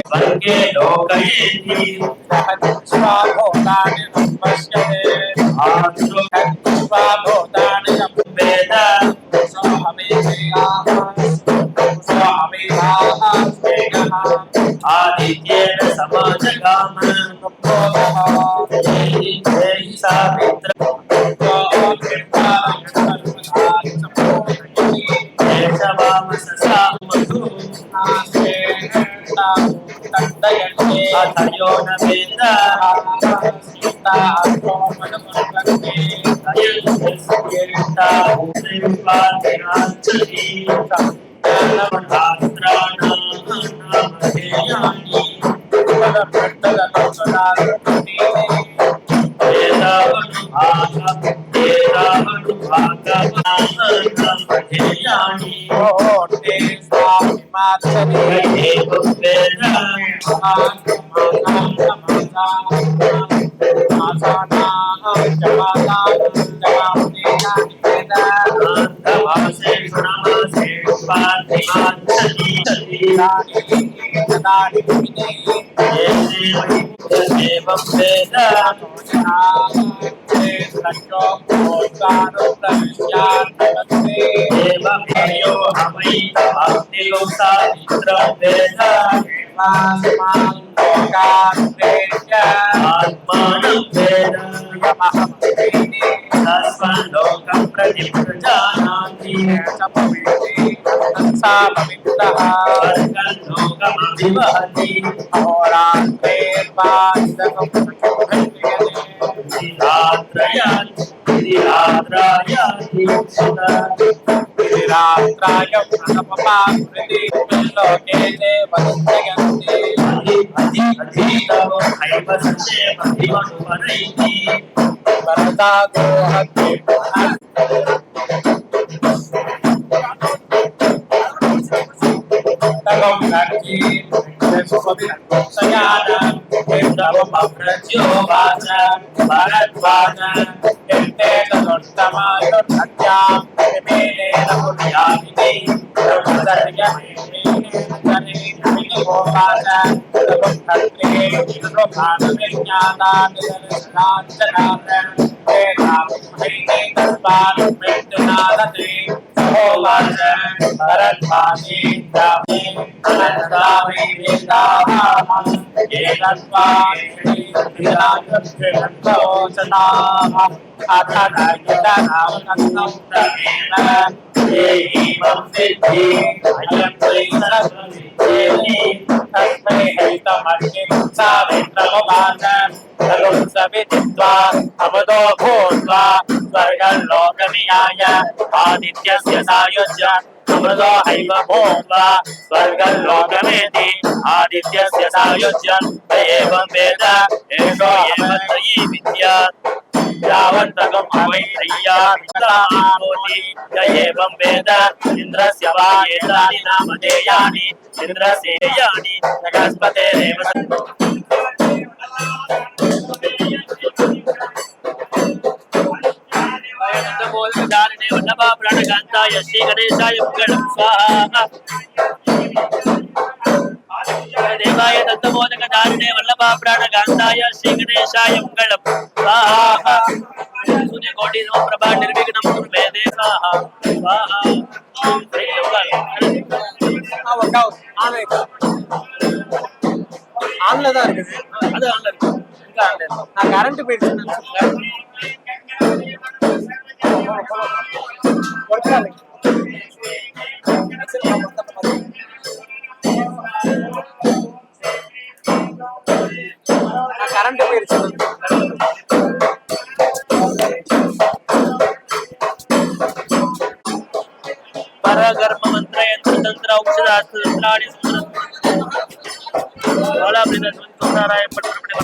वर्गे लोकयेति स्वाभूतानि पश्यते स्वाभूतानि वेद आदित्येन समाजगाम सावित्र अथयो न वेद आदित्यस्य सायुज्य अमृतो हैव भूत्वा स्वर्गलोकमेति आदित्यस्य सायुज्यं एवं वेद एको एव त्रयी विद्या यावन्तकं अवैत्रय्या विद्यामानोति य एवं वेद इन्द्रस्य वा एतानि नामधेयानि इन्द्रस्य यानि नगस्पतेरेव वल्लभाप्राणकान्ताय श्री गणेशाय मंगलम स्वाहा देवाय दत्तमोदकधारिणे वल्लभाप्राणकान्ताय श्री गणेशाय मंगलम स्वाहा सूर्यकोटि समप्रभा निर्विघ्नं कुरु मे स्वाहा स्वाहा ஆன்ல தான் இருக்குது அது ஆன்ல இருக்கு நான் கரண்ட் போயிடுச்சு கரண்ட் போயிடுச்சு परगर्भ मंत्र यंत्र तंत्र औषधास्त्र तंत्राणि वाला अपने नारायण पटपटे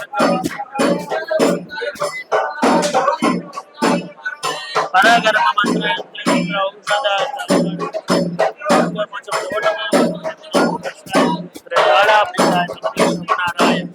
परगर्भ मंत्र यंत्र तंत्र औषधास्त्र वाला अपने नारायण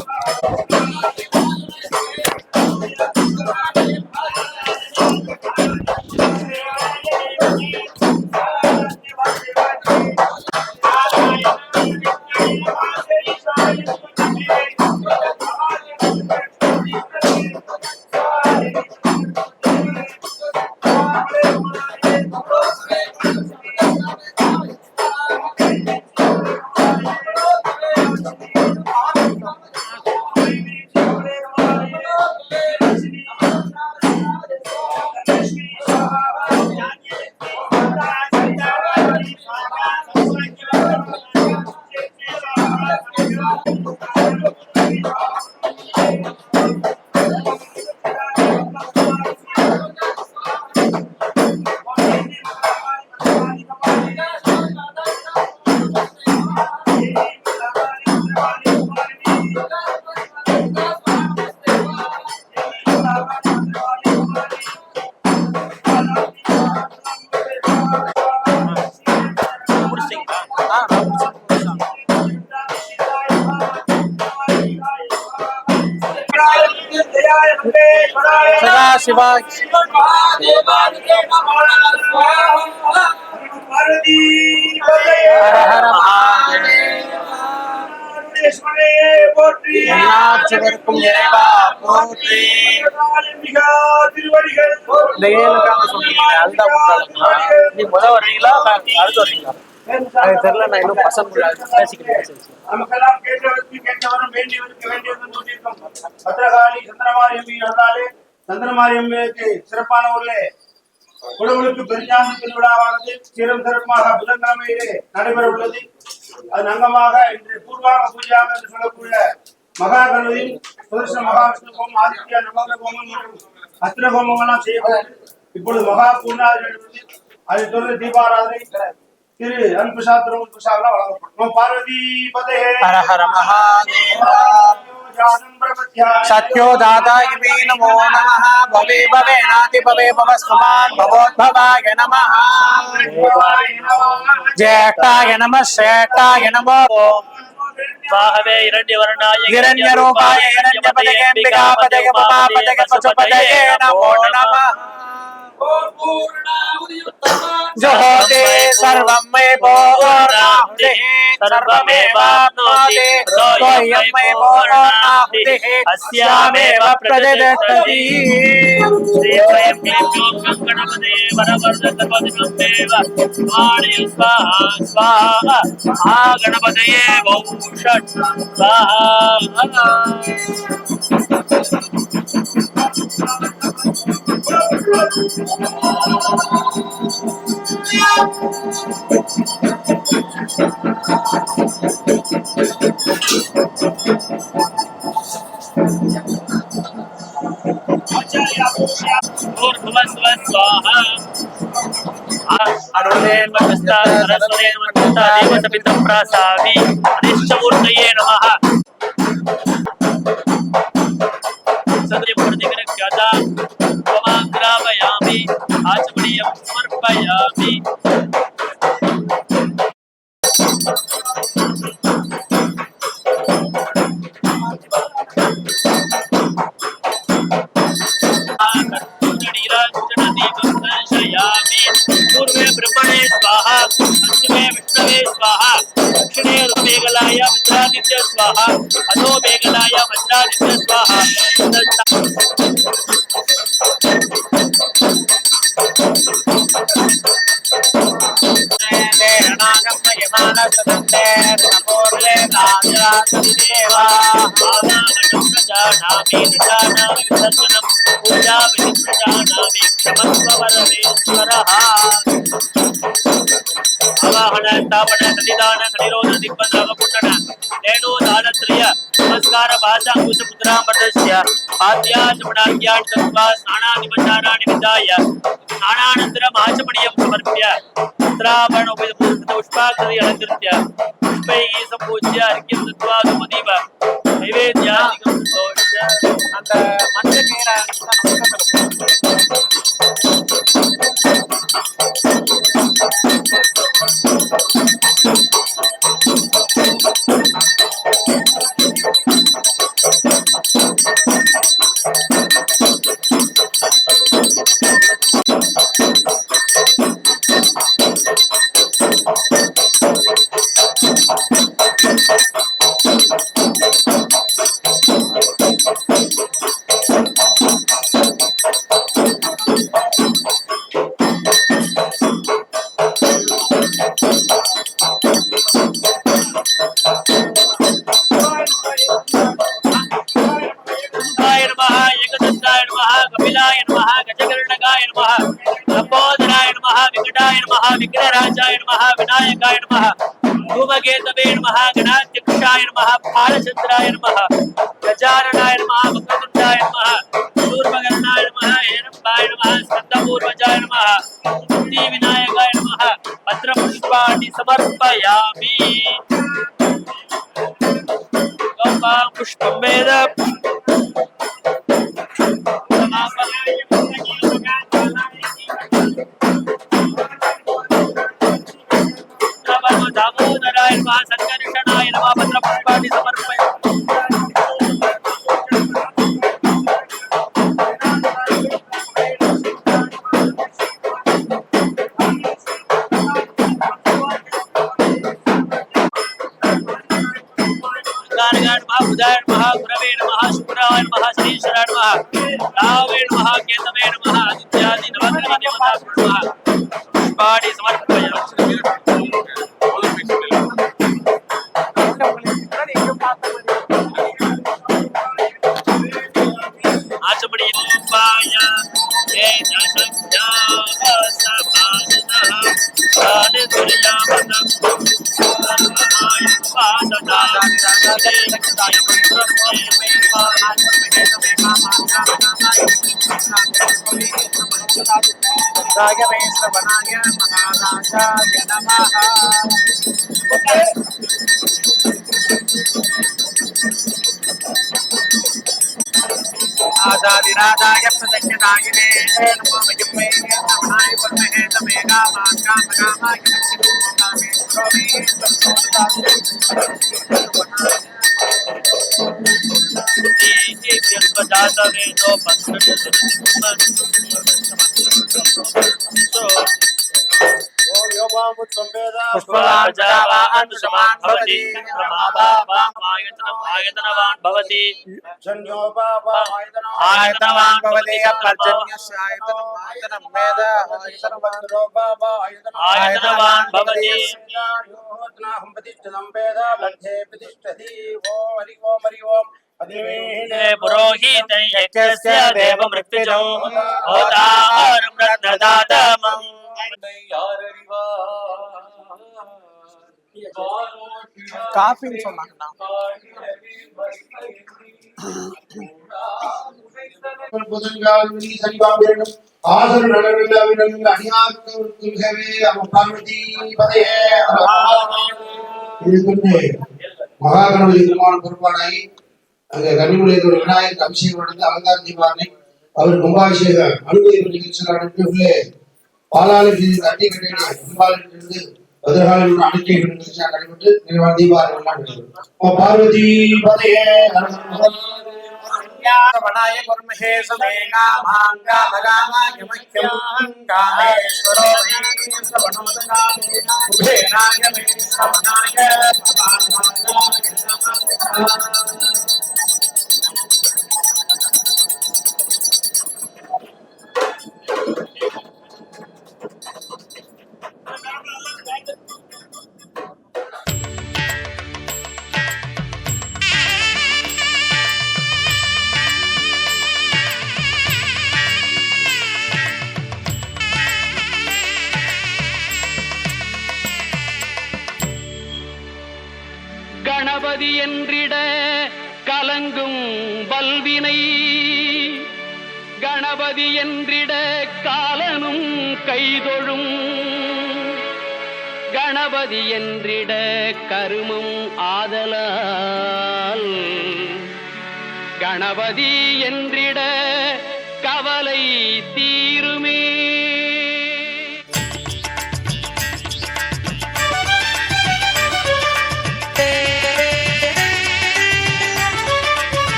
சதாசிவா ஹர ஹர எல்லாற்றுவர்க்கும் இறைவா போற்றி. இந்த ஏழுக்காக சொன்னீங்க அதுதான் நீ முதல் வரீங்களா அடுத்து வரீங்களா அது தெரியல. நான் இன்னும் பசங்க பேசிக்கிறேன். நமக்கெல்லாம் கேட்டவருக்கு கேட்டவரும் வேண்டியவருக்கு வேண்டியவரும் சொல்லியிருக்கோம். பத்திரகாளி சந்திரமாரியம்மி அருளாலே சந்திரமாரியம்மைக்கு சிறப்பான ஊரிலே குடவுளுக்கு பெருஞ்சாந்தி திருவிழாவானது சிறம் சிறப்பாக புதன்கிழமையிலே நடைபெற உள்ளது. அதன் அங்கமாக இன்று பூர்வாக பூஜையாக என்று சொல்லக்கூடிய மகா கணபதி சுதர்சன மகாவிஷ்ணு ஹோமம் ஆதித்யா நவகிரக ஹோமம் மற்றும் அஸ்திர ஹோமம் எல்லாம் செய்யப்பட்டது. இப்பொழுது மகா பூர்ணாதி அதைத் தொடர்ந்து தீபாராதனை திரு அன்புசாத்திரம் பிரசாதம் வழங்கப்படும். பார்வதி பதே ஹர ஹர மகாதேவா சத்யோ தாதாயிமே நமோ நமः பவே பவே நாதி பவே பவஸ்மான் பவோத்பவாய நமः ஜேஷ்டாய நமः ஸ்ரேஷ்டாய நமோ स्वाहवे हिरण्यवर्णाय हिरण्यरूपाय हिरण्यपदये अम्बिकापदये उमापदये पशुपदये नमो नमः जो होते सर्वं मे पूर्णाहुतिः सर्वमेवाप्नोति सोऽयं मे पूर्णाहुतिः अस्यामेव प्रतिष्ठति श्रीवयं क्लीं गणपते वरवरदपदिनमेव स्वाणि स्वाहा स्वाहा महागणपतये वौषट् स्वाहा स्वाहा अरुणेन्मस्ता सरस्वतेन्मस्ता देवसपितं प्रासामि अनिष्टमूर्तये नमः सदृपूर्तिकरक्षता त्वमाग्रापयामि आचमनीयं समर्पयामि पूर्वे ब्रह्मणे स्वाहा पश्चिमे विष्णवे स्वाहा दक्षिणे मेघलाय वज्रादित्य स्वाहा अधो मेघलाय वज्रादित्य स्वाहा आवाहन स्थापन सन्निधान निरोध दिग्बंध अवकुण्डन रेणु दानत्रय नमस्कार भाषा कुश मुद्रामर्दस्य आद्याचमनाज्ञान् कृत्वा स्नानादिपचाराणि विधाय स्नानानन्तरम् आचमनीयं समर्प्य वस्त्राभरण पुष्पाक्षरै अलङ्कृत्य पुष्पैः सम्पूज्य अर्घ्यं दत्त्वा धूमदीप नैवेद्यादिकं समर्प्य அந்த மஞ்சள் நீரை विघ्नराजाय नमः विनायकाय नमः धूमकेतवे नमः गणाध्यक्षाय नमः பாலச்சந்திராய நமः கஜானனாய நமः வக்ரதுண்டாய நமः சூர்பகர்ணாய நமः ஏரம்பாய நமः ஸ்கந்தபூர்வஜாய நமः சித்தி விநாயகாய நமः பத்ரபுஷ்பாணி சமர்ப்பயாமி புஷ்பம் வேத दामोदराय नमः संकर्षणाय नमः पत्रपुष्पाणि समर्पयामि बुधाय नमः गुरवे नमः शुक्राय नमः श्रीश्वराय नमः रावे नमः केतवे नमः आदित्यादि नवग्रह देवताभ्यो नमः पुष्पाणि समर्पयामि आचमणि उपाय ये दशज्ञा सभासनः साने दुर्यावतम् राघवेश्वराय महाराजाय नमः आदादिराजाय प्रदक्षिणागिने नमो मयिमे नमनाय परमहे तमेगा मागा मगामाय लक्ष्मीकामे पुष्पलाजावान् समान् भवति आयतनवान् भवति आयतनवान् भवति पर्जन्यस्यायतनम् वेद आयतनवान् भवति पुरोहितं यज्ञस्य देवमृत्युजो होतारं रत्नदातमम् காஃபின்னு சொன்னாங்கண்ணா மகாகணபதி பெருமாள் பொறுப்பானாகி அங்க கன்னிமுலையோட விநாயகருக்கு அபிஷேகம் நடந்து அலங்காரம் செய்வார்கள். அவர் கும்பாபிஷேக அனுமதி நிகழ்ச்சியில் நடத்தி உள்ளே பாலாளி அட்டி கட்டிலிருந்து பதினாலு அணிக்கை நிகழ்ச்சியாக நடைபெற்று நிறைவான தீபாவளி நடைபெறும். பார்வதி பதையே वनाय कर्महे समेगा मांगा भगामाय मह्यं कामेश्वरो श्रवणोदकामे उभेनाय मे श्रवणाय கணபதி என்றிட கலங்கும் வல்வினை கணபதி என்றிட காலனும் கைதொழும் கணபதி என்றிட கருமம் ஆதலால் கணபதி என்றிட கவலை தீருமே.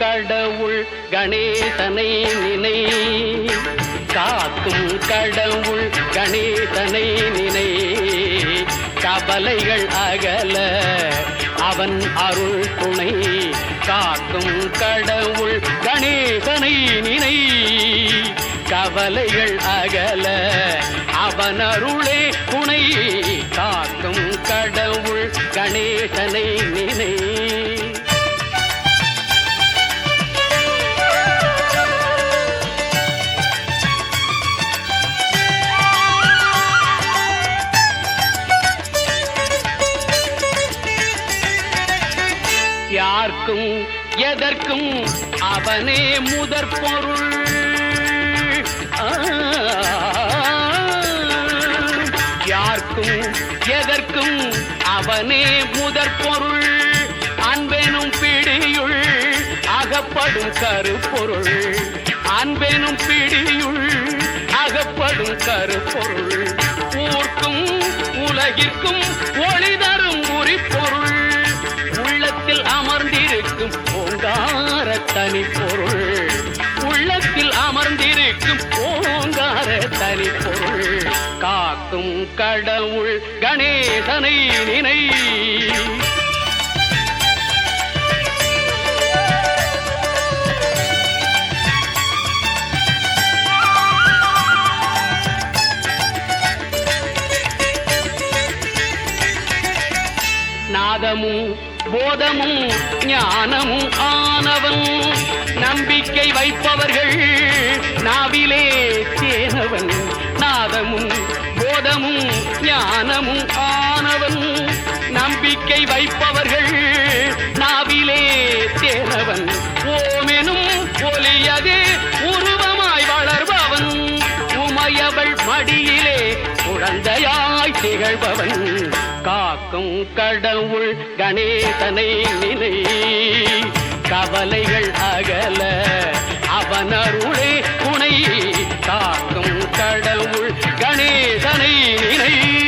கடவுள் கணேசனை நினை காக்கும் கடவுள் கணேசனை நினை கவலைகள் அகல அவன் அருள் துணை காக்கும் கடவுள் கணேசனை நினை கவலைகள் அகல அவன் அருளே துணை காக்கும் கடவுள் கணேசனை நினை. யார்க்கும் எதற்கும் அவனே முதற் பொருள். யார்க்கும் எதற்கும் அவனே முதற் பொருள். அன்பெனும் பிடியுள் அகப்படும் கருப்பொருள். அன்பெனும் பிடியுள் அகப்படும் கருப்பொருள். ஊர்க்கும் உலகிற்கும் ஒளி தரும் உரிப்பொருள். உள்ளத்தில் அமர்ந்திருக்கும் ஓங்கார தனிப்பொருள். உள்ளத்தில் அமர்ந்திருக்கும் ஓங்கார தனிப்பொருள். காக்கும் கடவுள் கணேசனை நினை. நாதமும் போதமும் ஞானமும் ஆனவன். நம்பிக்கை வைப்பவர்கள் நாவிலே தேனவன். நாதமும் போதமும் ஞானமும் ஆனவன். நம்பிக்கை வைப்பவர்கள் நாவிலே தேனவன். ஓமெனும் ஒலியது உருவமாய் வளர்பவன். உமையவள் மடியிலே குழந்தையாய் திகழ்பவன். காக்கும் கடவுள் கணேசனை நினை. கவலைகள் அகல அவன் அருளே துணை. காக்கும் கடவுள் கணேசனை நினை.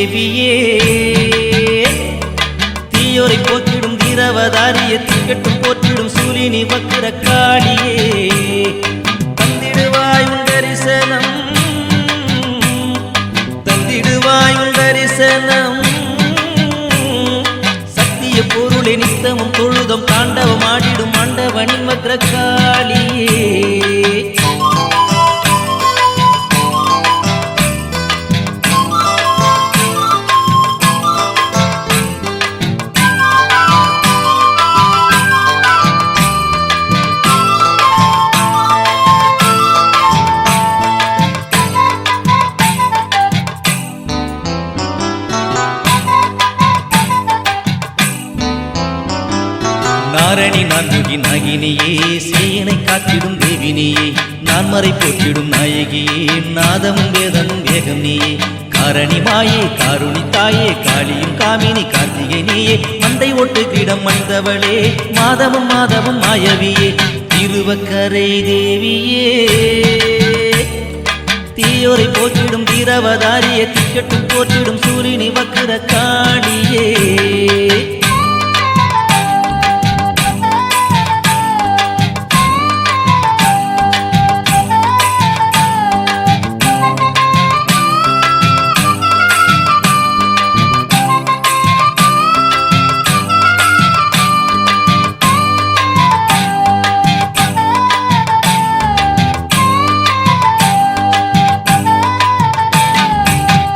தேவியே தீயோரை போற்றிடும் தீரவதாரிய திக்கட்டும் போற்றிடும் சூலினி வக்கிர காளியே தந்திடுவாய் உன் தரிசனம் தந்திடுவாய் உன் தரிசனம் சத்திய பொருளை நித்தமும் தொழுதம் தாண்டவம் ஆடிடும் ஆண்டவனின் வக்கிர காளியே நாரணி நான்முகி நாகினியே சேனை காத்திடும் தேவினியே நான்மறை போற்றிடும் நாயகியே நாதமும் வேதமும் வேகம் நீயே காரணி மாயே காருணி தாயே காளியும் காமினி கார்த்திகை நீயே மண்டை ஒட்டு கிடம் மண்டவளே மாதமும் மாதமும் மாயவியே திருவக்கரை தேவியே தீயோரை போற்றிடும் தீரவதாரிய திக்கட்டும் போற்றிடும் சூரியனி வக்கிர காளியே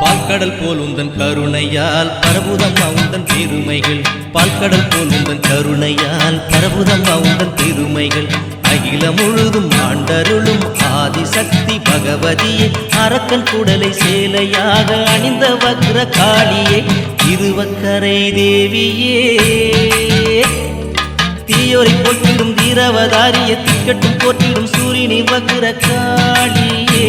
பால்கடல் போல் உந்தன் கருணையால் பரபுதம்மா உந்தன் பெருமைகள் பால்கடல் போல் உந்தன் கருணையால் பரபுதம்மா உந்தன் பெருமைகள் அகில முழுதும் ஆண்டருளும் ஆதிசக்தி பகவதியே அரக்கன் குடலை சேலையாக அணிந்த வக்ர காளியே திருவக்கரை தேவியே தீயோரை போற்றிடும் தீரவதாரிய திக்கட்டும் போற்றிடும் சூரியனி வக்ர காளியே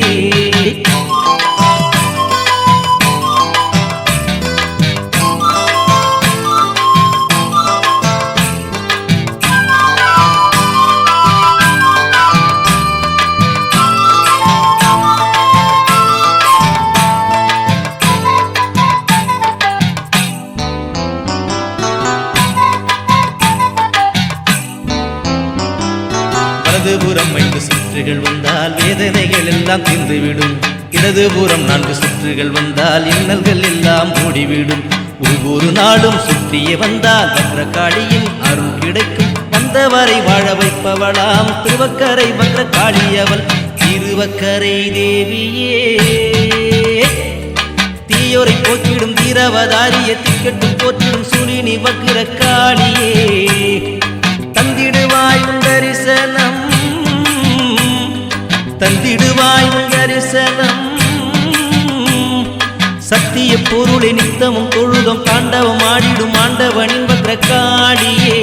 வலதுபுறம் 5 சுற்றுகள் வந்தால் வேதனைகள் எல்லாம் தீர்ந்துவிடும் இடதுபுறம் 4 சுற்றுகள் வந்தால் இன்னல்கள் எல்லாம் மூடிவிடும் ஒவ்வொரு நாளும் சுற்றியே வந்தால் வக்ரகாளியின் அருள் கிடைக்கும் வந்தவரை வாழ வைப்பவளாம் திருவக்கரை வக்ரகாளியவள் திருவக்கரை தேவியே தீயோரை போற்றிடும் தீரவதாரிய திக்கட்டும் போற்றிடும் சூரியனி வக்ர காளியே தந்திடுவாய் உன் தரிசனம் தந்திடுவாய் உன் தரிசனம் சத்திய பொருளை நித்தமும் தொழுதம் தாண்டவம் ஆடிடும் ஆண்டவனின் வக்ர காளியே